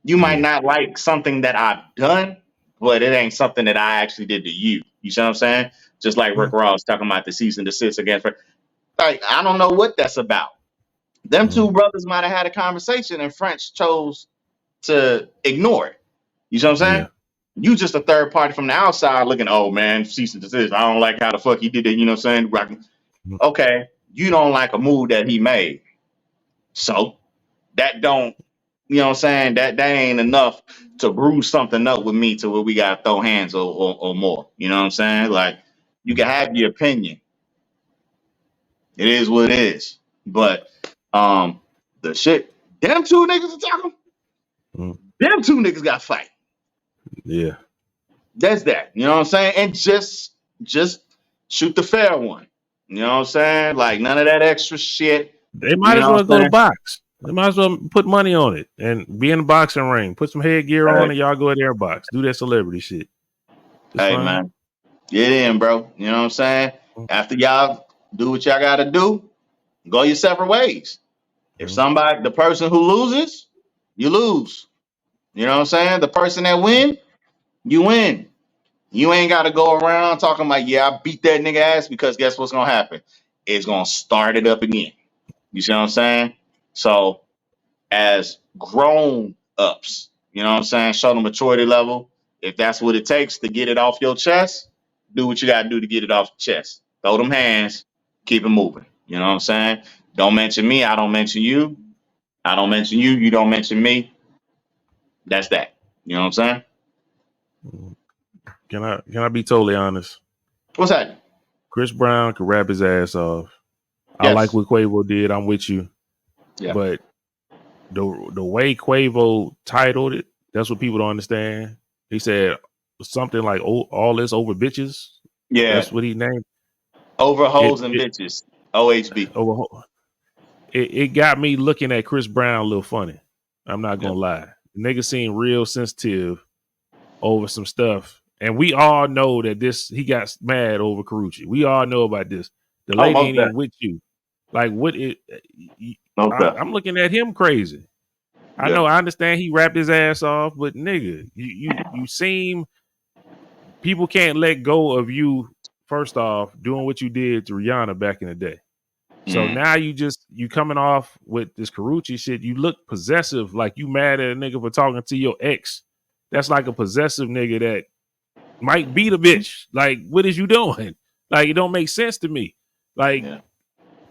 You might not like something that I've done, but it ain't something that I actually did to you. You see what I'm saying? Just like Rick Ross talking about the cease and desist against. Like, I don't know what that's about. Them two brothers might have had a conversation and French chose to ignore it. You see what I'm saying? You just a third party from the outside looking, oh man, cease and desist. I don't like how the fuck he did that, you know what I'm saying? Okay, you don't like a move that he made. So that don't, you know what I'm saying? That ain't enough to bruise something up with me to where we gotta throw hands or more. You know what I'm saying? Like you can have your opinion. It is what it is. But the shit, them two niggas are talking. Them two niggas got to fight. Yeah. That's that. You know what I'm saying? And just shoot the fair one. You know what I'm saying? Like none of that extra shit. They might You as know well what go I'm to saying? box. They might as well put money on it and be in the boxing ring. Put some headgear on and y'all go in there box. Do that celebrity shit. It's Hey fine. man, get in, bro. You know what I'm saying? After y'all do what y'all gotta do, go your separate ways. If the person who loses, you lose. You know what I'm saying? The person that win, you win. You ain't got to go around talking like, yeah, I beat that nigga ass, because guess what's gonna happen? It's gonna start it up again. You see what I'm saying? So, as grown ups, you know what I'm saying? Show the maturity level. If that's what it takes to get it off your chest, do what you got to do to get it off your chest. Throw them hands, keep it moving. You know what I'm saying? Don't mention me. I don't mention you. I don't mention you. You don't mention me. That's that. You know what I'm saying? Can I be totally honest? What's that? Chris Brown could rap his ass off. I like Yes. what Quavo did. I'm with you. Yeah. But the way Quavo titled it, that's what people don't understand. He said something like, "Oh, all this over bitches." Yeah. That's what he named Over it. hoes and bitches. OHB. Over it got me looking at Chris Brown a little funny. I'm not gonna lie. The nigga seemed real sensitive over some stuff. And we all know that he got mad over Carucci. We all know about this. The lady Most ain't even definitely. with you. Like what it Most I'm definitely. looking at him crazy. I Yeah. know I understand he rapped his ass off, but nigga, you seem people can't let go of you first off doing what you did to Rihanna back in the day. So now you coming off with this Carucci shit. You look possessive, like you mad at a nigga for talking to your ex. That's like a possessive nigga that might beat a bitch. Like, what is you doing? Like, it don't make sense to me. Like, Yeah.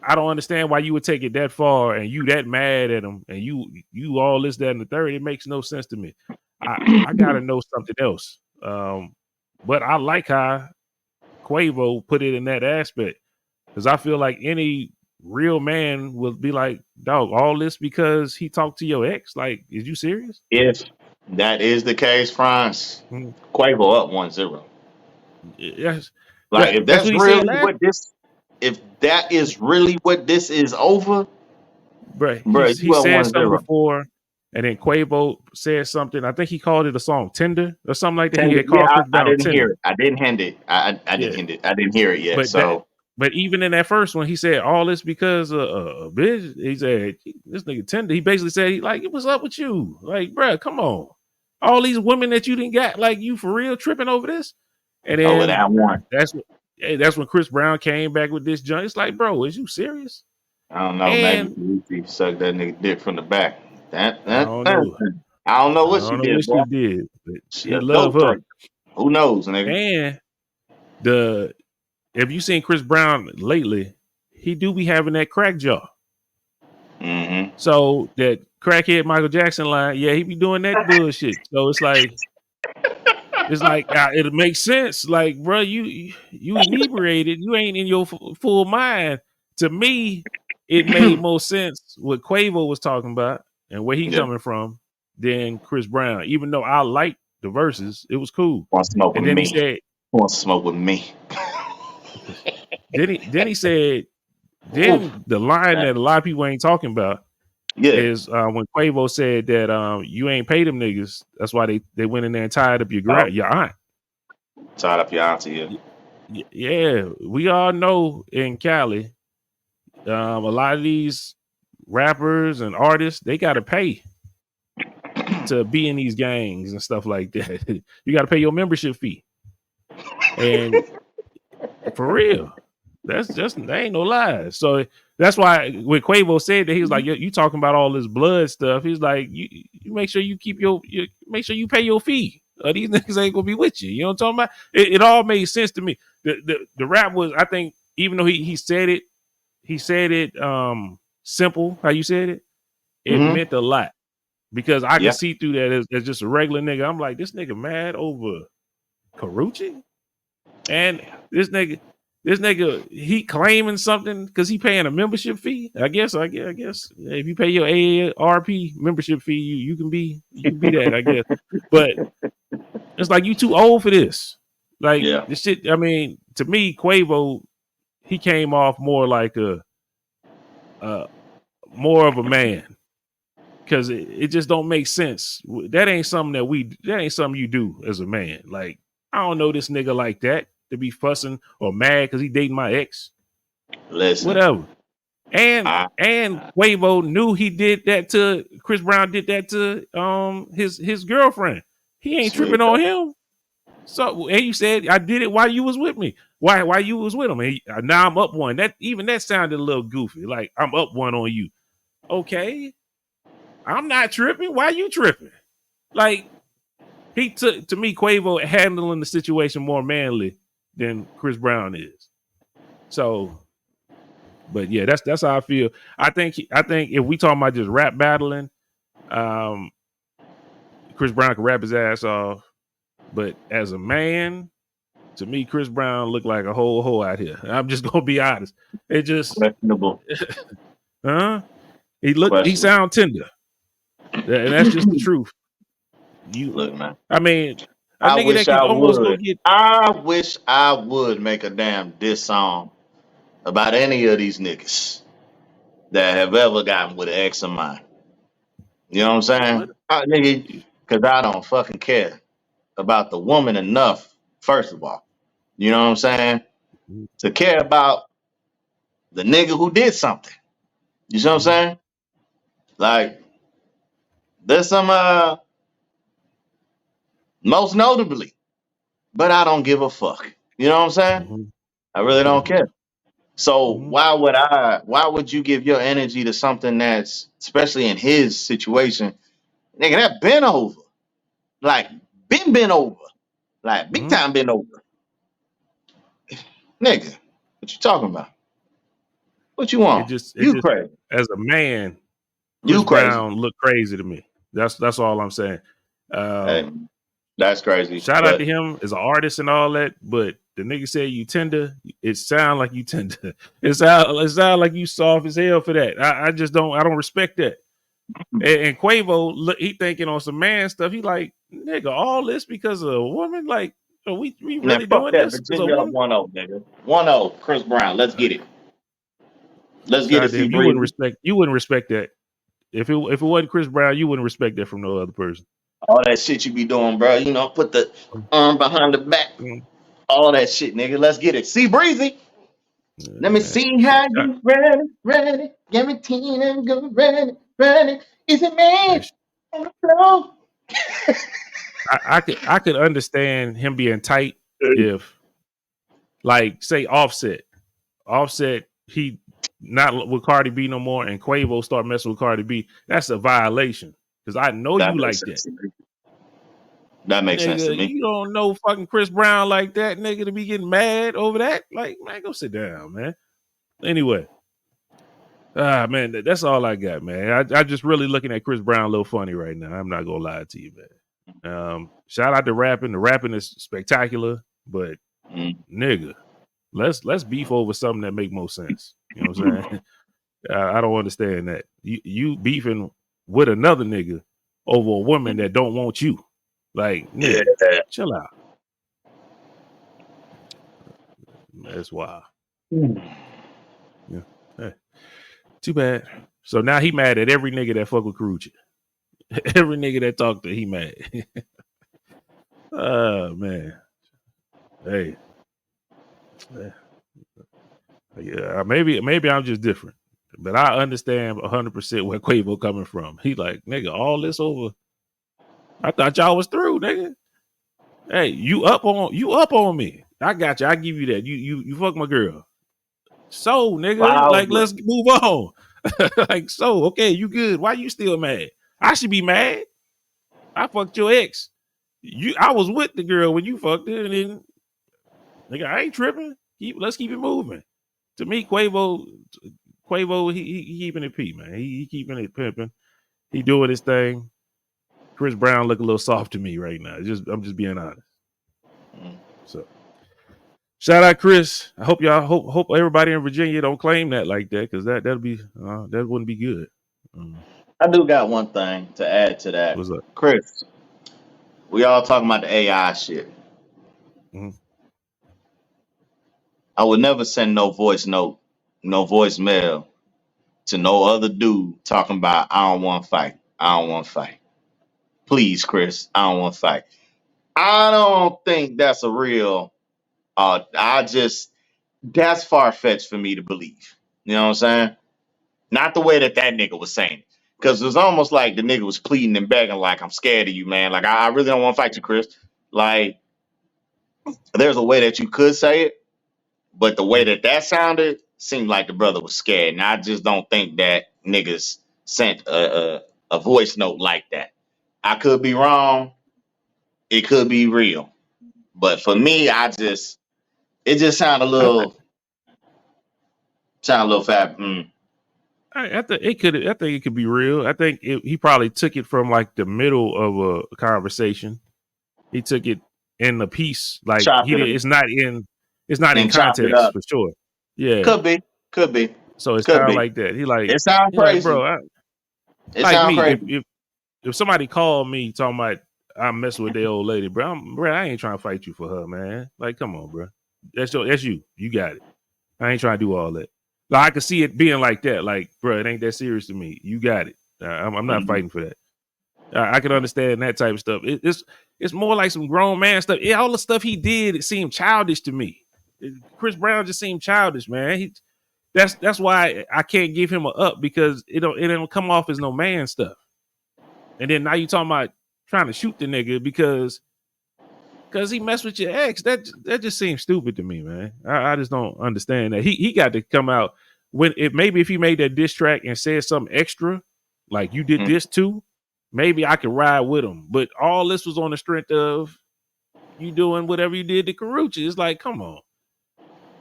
I don't understand why you would take it that far and you that mad at him and you all this, that, and the third. It makes no sense to me. I gotta know something else. But I like how Quavo put it in that aspect. Because I feel like any real man would be like, dog, all this because he talked to your ex? Like, is you serious? If that is the case, France, Quavo up 1-0. Yes. Like if That's that's what he said really last. what this, if that is really what this is over, Bro, bro, he you up said one something zero. before, and then Quavo said something. I think he called it a song "Tender" or something like that. He Tender, had yeah, called Chris I Brown didn't hear "Tender." it. I didn't hand it. I didn't Yeah, hand it. I didn't hear it yet. but that, So but even in that first one, he said all this because of a bitch. He said this nigga Tender. He basically said he like, what's up with you? Like, bro, come on, all these women that you didn't got, like you for real tripping over this, and over then that one. that's when Chris Brown came back with this junk. It's like, bro, is you serious? I don't know. Maybe And Lucy sucked that nigga dick from the back. I don't know. I don't know I what she don't know did, what she boy. did, but She he a love dope her. threat. Who knows, nigga? And if you seen Chris Brown lately, he do be having that crack jaw. Mm-hmm. So that crackhead Michael Jackson line, yeah, he be doing that bullshit. So it's like it makes sense. Like, bro, you inebriated, you ain't in your full mind. To me, it made more sense what Quavo was talking about and where he Yeah. coming from than Chris Brown. Even though I liked the verses, it was cool. Want to smoke And with then he me? said, Want to smoke with me? then he said, Oof. then the line that a lot of people ain't talking about Yeah. is when Quavo said that you ain't paid them niggas. That's why they went in there and tied up Oh, your aunt. tied up your auntie here. Yeah, we all know in Cali, a lot of these rappers and artists, they got to pay to be in these gangs and stuff like that. You got to pay your membership fee. And for real, that ain't no lies. So that's why when Quavo said that, he was like, you talking about all this blood stuff. He's like, you make sure you keep make sure you pay your fee. These niggas ain't gonna be with you. You know what I'm talking about? It all made sense to me. The rap was, I think, even though he said it, simple, how you said it, it meant a lot. Because I could see through that as just a regular nigga. I'm like, this nigga mad over Karuchi? And this nigga, he claiming something because he paying a membership fee. I guess if you pay your AARP membership fee, you can be that, I guess. But it's like, you too old for this. Like, this shit. I mean, to me, Quavo, he came off more like more of a man, because it just don't make sense. That ain't something you do as a man. Like, I don't know this nigga like that to be fussing or mad because he dating my ex. Listen, whatever. And Quavo knew he did that to Chris Brown, did that to his girlfriend. He ain't tripping on him. So, and you said, I did it while you was with me. Why you was with him? And now I'm up one. That sounded a little goofy. Like, I'm up one on you. Okay, I'm not tripping. Why you tripping? Like, he took, to me, Quavo handling the situation more manly than Chris Brown is. So, but yeah, that's how I feel. I think if we talking about just rap battling, Chris Brown can rap his ass off. But as a man, to me, Chris Brown looked like a whole hoe out here. I'm just gonna be honest. It just questionable. He sound tender. And that's just the truth. Look, man. I mean, I wish I would make a damn diss song about any of these niggas that have ever gotten with an ex of mine. You know what I'm saying? Because I don't fucking care about the woman enough, first of all. You know what I'm saying? To care about the nigga who did something. You see what I'm saying? Like, there's some most notably, but I don't give a fuck. You know what I'm saying? I really don't care. So why would you give your energy to something that's, especially in his situation, nigga, that been over. Like, been over. Like, big time been over. Nigga, what you talking about? What you want? You crazy. As a man, Chris Brown looked crazy to me. That's all I'm saying. Hey, that's crazy. Shout out to him as an artist and all that, but the nigga said you tender. It sound like you tender. It sound like you soft as hell for that. I don't respect that. And Quavo, look, he thinking on some man stuff. He like, nigga, all this because of a woman? Like, are we really doing this? Virginia 1-0, nigga. 1-0, Chris Brown. Let's get it. Let's get it. You wouldn't respect that. If it wasn't Chris Brown, you wouldn't respect that from no other person. All that shit you be doing, bro. You know, put the arm behind the back. All that shit, nigga. Let's get it. See, Breezy. Let me see how you ready. Give me 10 and go ready. Is it me on the floor? I could understand him being tight if, like, say Offset, he not with Cardi B no more, and Quavo start messing with Cardi B. That's a violation, because I know you like that. That makes sense to me. You don't know fucking Chris Brown like that, nigga, to be getting mad over that. Like, man, go sit down, man. Anyway, man, that's all I got, man. I just really looking at Chris Brown a little funny right now. I'm not gonna lie to you, man. Shout out to rapping. The rapping is spectacular, but nigga, let's beef over something that make more sense. You know what I'm saying? I don't understand that. You beefing with another nigga over a woman that don't want you. Like, nigga, chill out. That's wild. Yeah. Hey, too bad. So now he mad at every nigga that fuck with Karuchi. Every nigga that talk to he mad. Oh man. Hey. Yeah, maybe I'm just different. But I understand 100% where Quavo coming from. He like, nigga, all this over. I thought y'all was through, nigga. Hey, you up on me. I got you. I give you that. You fuck my girl. So, nigga, like, let's move on. Like, so, okay, you good. Why you still mad? I should be mad. I fucked your ex. I was with the girl when you fucked her, and then nigga, I ain't tripping. Let's keep it moving. To me, Quavo, he keeping it P, man. He keeping it pimping. He doing his thing. Chris Brown look a little soft to me right now. I'm just being honest. So shout out Chris. I hope hope everybody in Virginia don't claim that like that, because that wouldn't be good. I do got one thing to add to that. What's up? Chris, we all talking about the AI shit. Mhm. I would never send no voice note, no voicemail to no other dude talking about I don't want to fight. I don't want to fight. Please, Chris, I don't want to fight. I don't think that's a real. That's far fetched for me to believe. You know what I'm saying? Not the way that nigga was saying it. Because it was almost like the nigga was pleading and begging, like, I'm scared of you, man. Like, I really don't want to fight you, Chris. Like, there's a way that you could say it, but the way that sounded seemed like the brother was scared. And I just don't think that niggas sent a voice note like that. I could be wrong. It could be real. But for me, it just sounded a I, little fat. I think it could. I think it could be real. I think he probably took it from like the middle of a conversation. He took it in the piece, like Chopped he it did. up It's not in chopped it context up. for sure. Yeah. Could be, So it's could kind of be. like that. It sounds He like, crazy. bro, It like sounds me. crazy. If somebody called me talking about I'm messing with their old lady, bro, I ain't trying to fight you for her, man. Like, come on, bro. That's you. You got it. I ain't trying to do all that. Like, I could see it being like that. Like, bro, it ain't that serious to me. You got it. I'm not fighting for that. I can understand that type of stuff. It's more like some grown man stuff. All the stuff he did, it seemed childish to me. Chris Brown just seemed childish, man. That's why I can't give him a up, because it don't come off as no man stuff. And then now you talking about trying to shoot the nigga because he messed with your ex. That just seems stupid to me, man. I just don't understand that. He got to come out maybe if he made that diss track and said something extra, like you did this too, maybe I could ride with him. But all this was on the strength of you doing whatever you did to Karuchi. It's like, come on.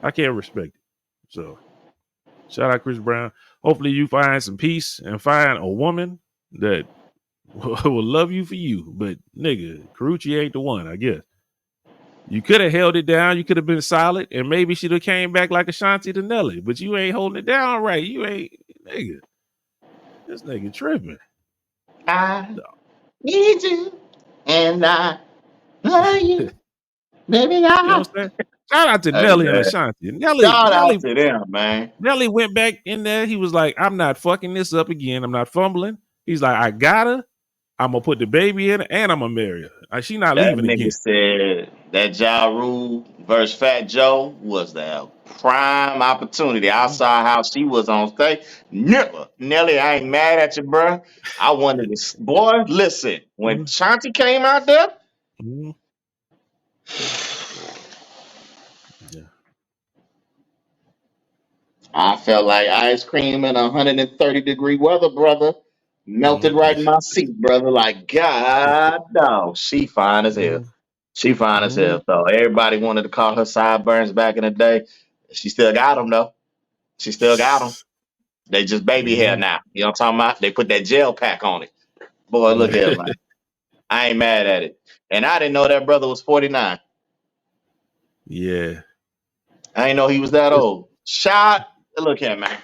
I can't respect it. So shout out Chris Brown. Hopefully you find some peace and find a woman that will love you for you. But nigga, Karuchi ain't the one, I guess. You could have held it down. You could have been solid, and maybe she'd have came back like Ashanti to Nelly. But you ain't holding it down right. You ain't, nigga. This nigga tripping. I need you, and I love you, baby. You know what I'm saying? Shout out to Hey, Nelly and man. Ashanti. Shout out to them, man. Nelly went back in there. He was like, I'm not fucking this up again. I'm not fumbling. He's like, I got her. I'm going to put the baby in her, and I'm going to marry her. She not That leaving nigga again. said that Ja Rule versus Fat Joe was the prime opportunity. I saw how she was on stage. Never. Nelly, I ain't mad at you, bro. I wanted to. Boy, listen. When Shanti came out there. Mm-hmm. Yeah. I felt like ice cream in 130-degree weather, brother. Melted right in my seat, brother. Like, God, no. She fine as hell. She fine as hell. So everybody wanted to call her sideburns back in the day. She still got them, though. She still got them. They just baby hair now. You know what I'm talking about? They put that gel pack on it. Boy, look here, man. I ain't mad at it. And I didn't know that brother was 49. Yeah. I didn't know he was that old. Look here, man.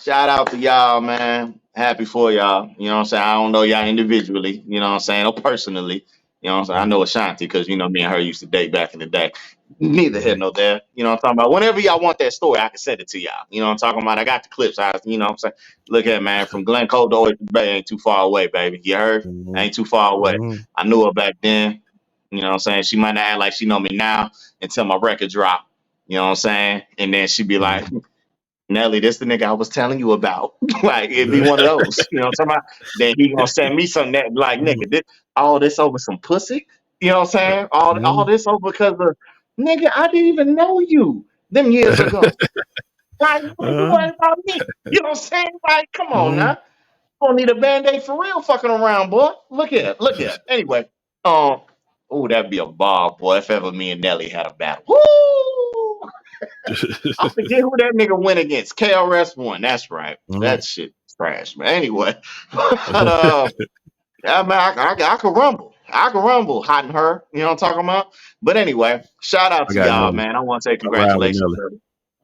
Shout out to y'all, man. Happy for y'all. You know what I'm saying? I don't know y'all individually, you know what I'm saying, or personally. You know what I'm saying? I know Ashanti because, you know, me and her used to date back in the day. Neither here nor there. You know what I'm talking about? Whenever y'all want that story, I can send it to y'all. You know what I'm talking about? I got the clips. You know what I'm saying? Look at man, from Glen Cove to Oyster Bay ain't too far away, baby. You heard? Ain't too far away. I knew her back then. You know what I'm saying? She might not act like she know me now until my record drop. You know what I'm saying? And then she'd be like, Nelly, this the nigga I was telling you about. Like, it'd be one of those. You know what I'm talking about? Then he gonna send me some that like, nigga, all this over some pussy? You know what I'm saying? All this over because of nigga, I didn't even know you them years ago. Like, what you worry about me? You know what I'm saying? Like, come on now. gonna need a band-aid for real fucking around, boy. Look here, look here. Anyway, oh, that'd be a ball, boy, if ever me and Nelly had a battle. Woo! I forget who that nigga went against. KRS One. That's right. That shit is trash, man. Anyway, but yeah, man, I could rumble. I could rumble, hot and her. You know what I'm talking about? But anyway, shout out I to got y'all, Nelly. man. I want to say I ride with congratulations. Nelly.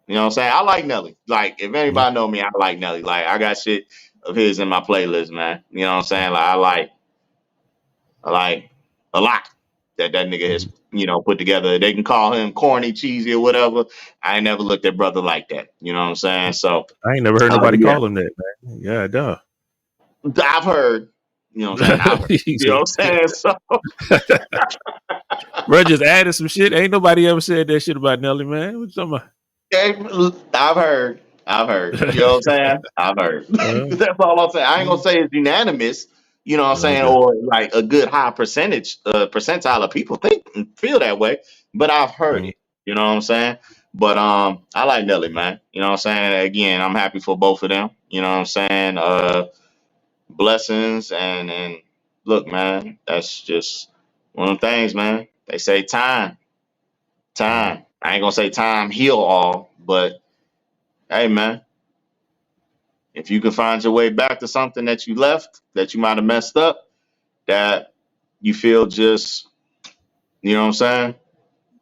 You know what I'm saying? I like Nelly. Like, if Mhm. anybody know me, I like Nelly. Like, I got shit of his in my playlist, man. You know what I'm saying? Like, I like a lot that nigga has, Mhm. put together. They can call him corny, cheesy, or whatever. I ain't never looked at brother like that. You know what I'm saying? So, I ain't never heard nobody yeah, call him that, man. Yeah, duh. I've heard. You know what I'm saying? I've heard. He You know said, what I'm saying? So, bro, just added some shit. Ain't nobody ever said that shit about Nelly, man. What you talking okay, I've heard. I've heard. You know what I'm saying? I've heard. about? That's all I'm saying. I ain't gonna say it's unanimous. You know what I'm saying? Okay. Or like a good high percentile of people think and feel that way. But I've heard Mhm. it. You know what I'm saying? But I like Nelly, man. You know what I'm saying? Again, I'm happy for both of them. You know what I'm saying? Blessings and look, man, that's just one of the things, man. They say time. I ain't gonna say time heal all, but hey, man, if you can find your way back to something that you left, that you might have messed up, that you feel just, you know what I'm saying,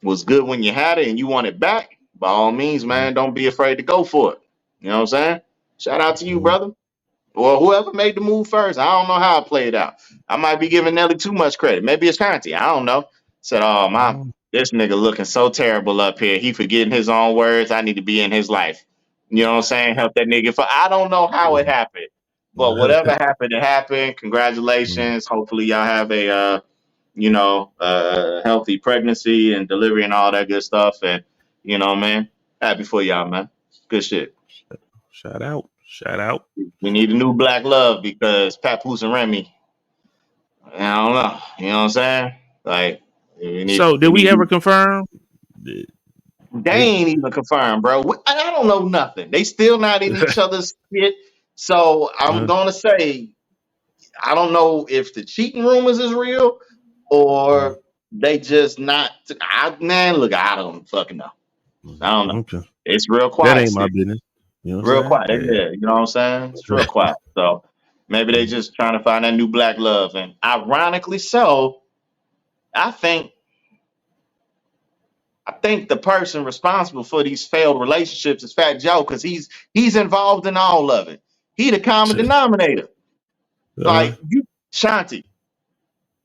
was good when you had it and you want it back, by all means, Mhm. man, don't be afraid to go for it. You know what I'm saying? Shout out to you, Mhm. brother. Or whoever made the move first. I don't know how it played out. I might be giving Nelly too much credit. Maybe it's Conti. I don't know. Said, oh, Mhm. this nigga looking so terrible up here. He forgetting his own words. I need to be in his life. You know what I'm saying? Help that nigga. I don't know how it happened. But whatever happened, it happened. Mhm. Congratulations. Hopefully y'all have a healthy pregnancy and delivery and all that good stuff. And man, happy for y'all, man. Good shit. Shout out. Shout out. We need a new black love because Papoose and Remy, I don't know. You know what I'm saying? Like we need So, did we we need ever confirm? Did they they- ain't even confirmed, bro. I don't know nothing. They still not in each other's shit. So I'm uh, gonna say I don't know if the cheating rumors is real mm, or they just not. Man, look, I don't fucking know. I don't know. okay. It's real That quiet ain't my still. business. You know what Real I'm quiet. saying? Yeah, you know what I'm saying? It's real quiet. So maybe they Yeah. just trying to find that new black love. And ironically so, I think the person responsible for these failed relationships is Fat Joe because he's involved in all of it. He the common denominator. Uh, Like you, Shanti,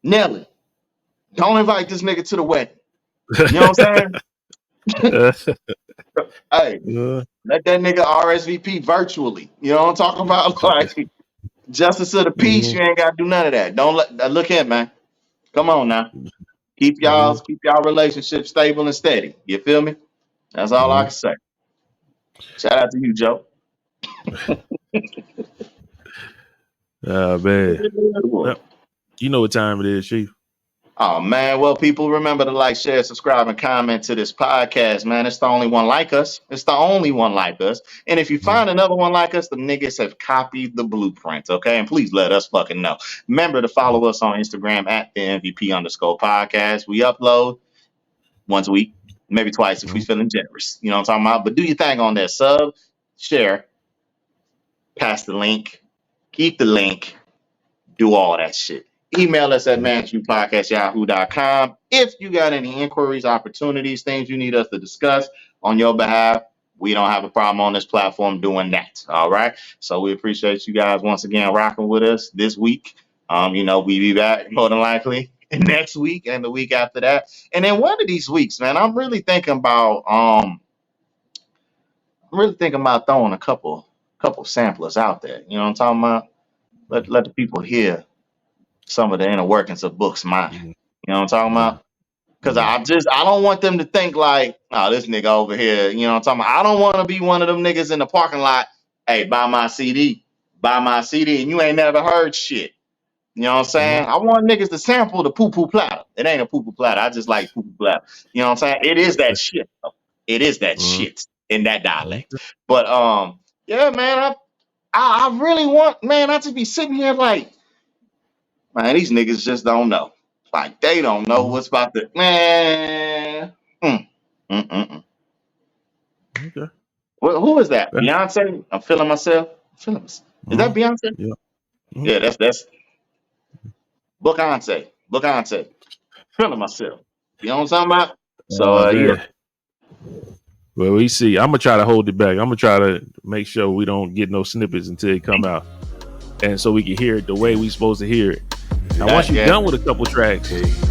Nelly, don't invite this nigga to the wedding. You know what I'm saying? uh, Hey, let that nigga RSVP virtually. You know what I'm talking about? Like justice of the peace. mhm, You ain't got to do none of that. Don't look here, man. Come on now. mhm, Keep y'all relationship stable and steady. You feel me? That's all I mhm. can say. Shout out to you, Joe. Man. Well, you know what time it is, Chief. Oh man, well, people remember to like, share, subscribe, and comment to this podcast, man. It's the only one like us. It's the only one like us. And if you Mhm. find another one like us, the niggas have copied the blueprint, okay? And please let us fucking know. Remember to follow us on Instagram at the MVP_podcast. We upload once a week, maybe twice if we Mhm. feeling generous. You know what I'm talking about? But do your thing on there. Sub, share, pass the link, keep the link, do all that shit. Email us at Mhm. managepodcast@yahoo.com. If you got any inquiries, opportunities, things you need us to discuss on your behalf, we don't have a problem on this platform doing that. All right. So we appreciate you guys once again rocking with us this week. We be back more than likely next week and the week after that. And then one of these weeks, man, I'm really thinking about throwing a couple samplers out there. You know what I'm talking about? Let the people hear some of the inner workings of Book's mind. Mhm. You know what I'm talking Yeah. about? Because Yeah. I don't want them to think like, oh, this nigga over here, you know what I'm talking about? I don't want to be one of them niggas in the parking lot, hey, buy my CD, and you ain't never heard shit. You know what I'm Mhm. saying? I want niggas to sample the poo poo platter. It ain't a poo poo platter. I just like poo poo platter. You know what I'm saying? It is that shit. Though. It is that Mhm. shit in that dialect. Okay. But yeah, man, I really want, man, I just be sitting here like, man, these niggas just don't know. Like they don't know what's about to, man. Mm, mm, mm, mm. Okay. Who is that? Yeah. Beyonce? I'm feeling myself. I'm feeling myself. Is that Beyonce? Yeah. Yeah, that's Beyonce. Beyonce. Feeling myself. You know what I'm talking about? So Oh yeah. man. Well, we see. I'm gonna try to hold it back. I'm gonna try to make sure we don't get no snippets until it come out, and so we can hear it the way we supposed to hear it. Now, once you're done with a couple tracks,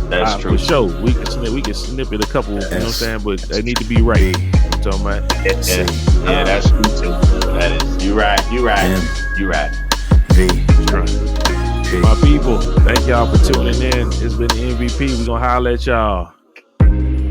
that's true. For sure, we can snip it a couple. You know what I'm saying? But they need to be right. You know what I'm talking about? Yeah, that's true too. That is. You right. You right. My people, thank y'all for tuning in. It's been the MVP. We're gonna holler at y'all.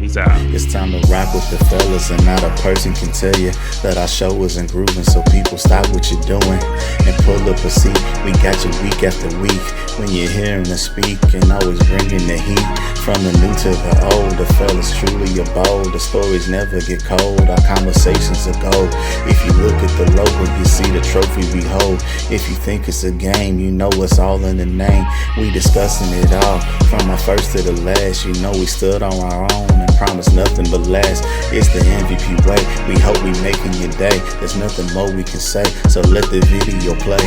Peace out. It's time to rock with the fellas, and not a person can tell you that our show isn't grooving. So people, stop what you're doing and pull up a seat. We got you week after week when you're hearing us speak, and always bringing the heat from the new to the old. The fellas truly are bold. The stories never get cold. Our conversations are gold. If you look at the logo, you see the trophy we hold. If you think it's a game, you know it's all in the name. We discussing it all from our first to the last. You know we stood on our own and promise nothing but last. It's the MVP way. We hope we making your day. There's nothing more we can say, so let the video play.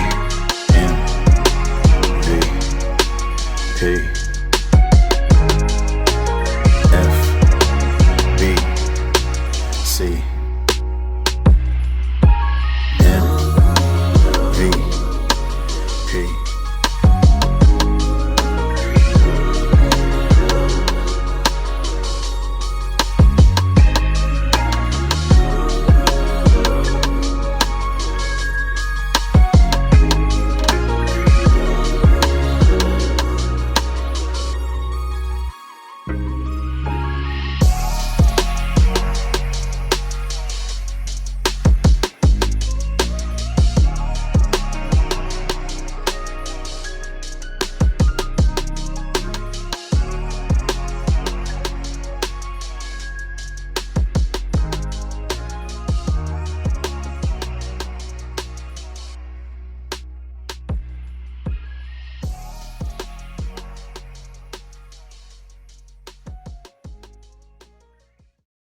MVP.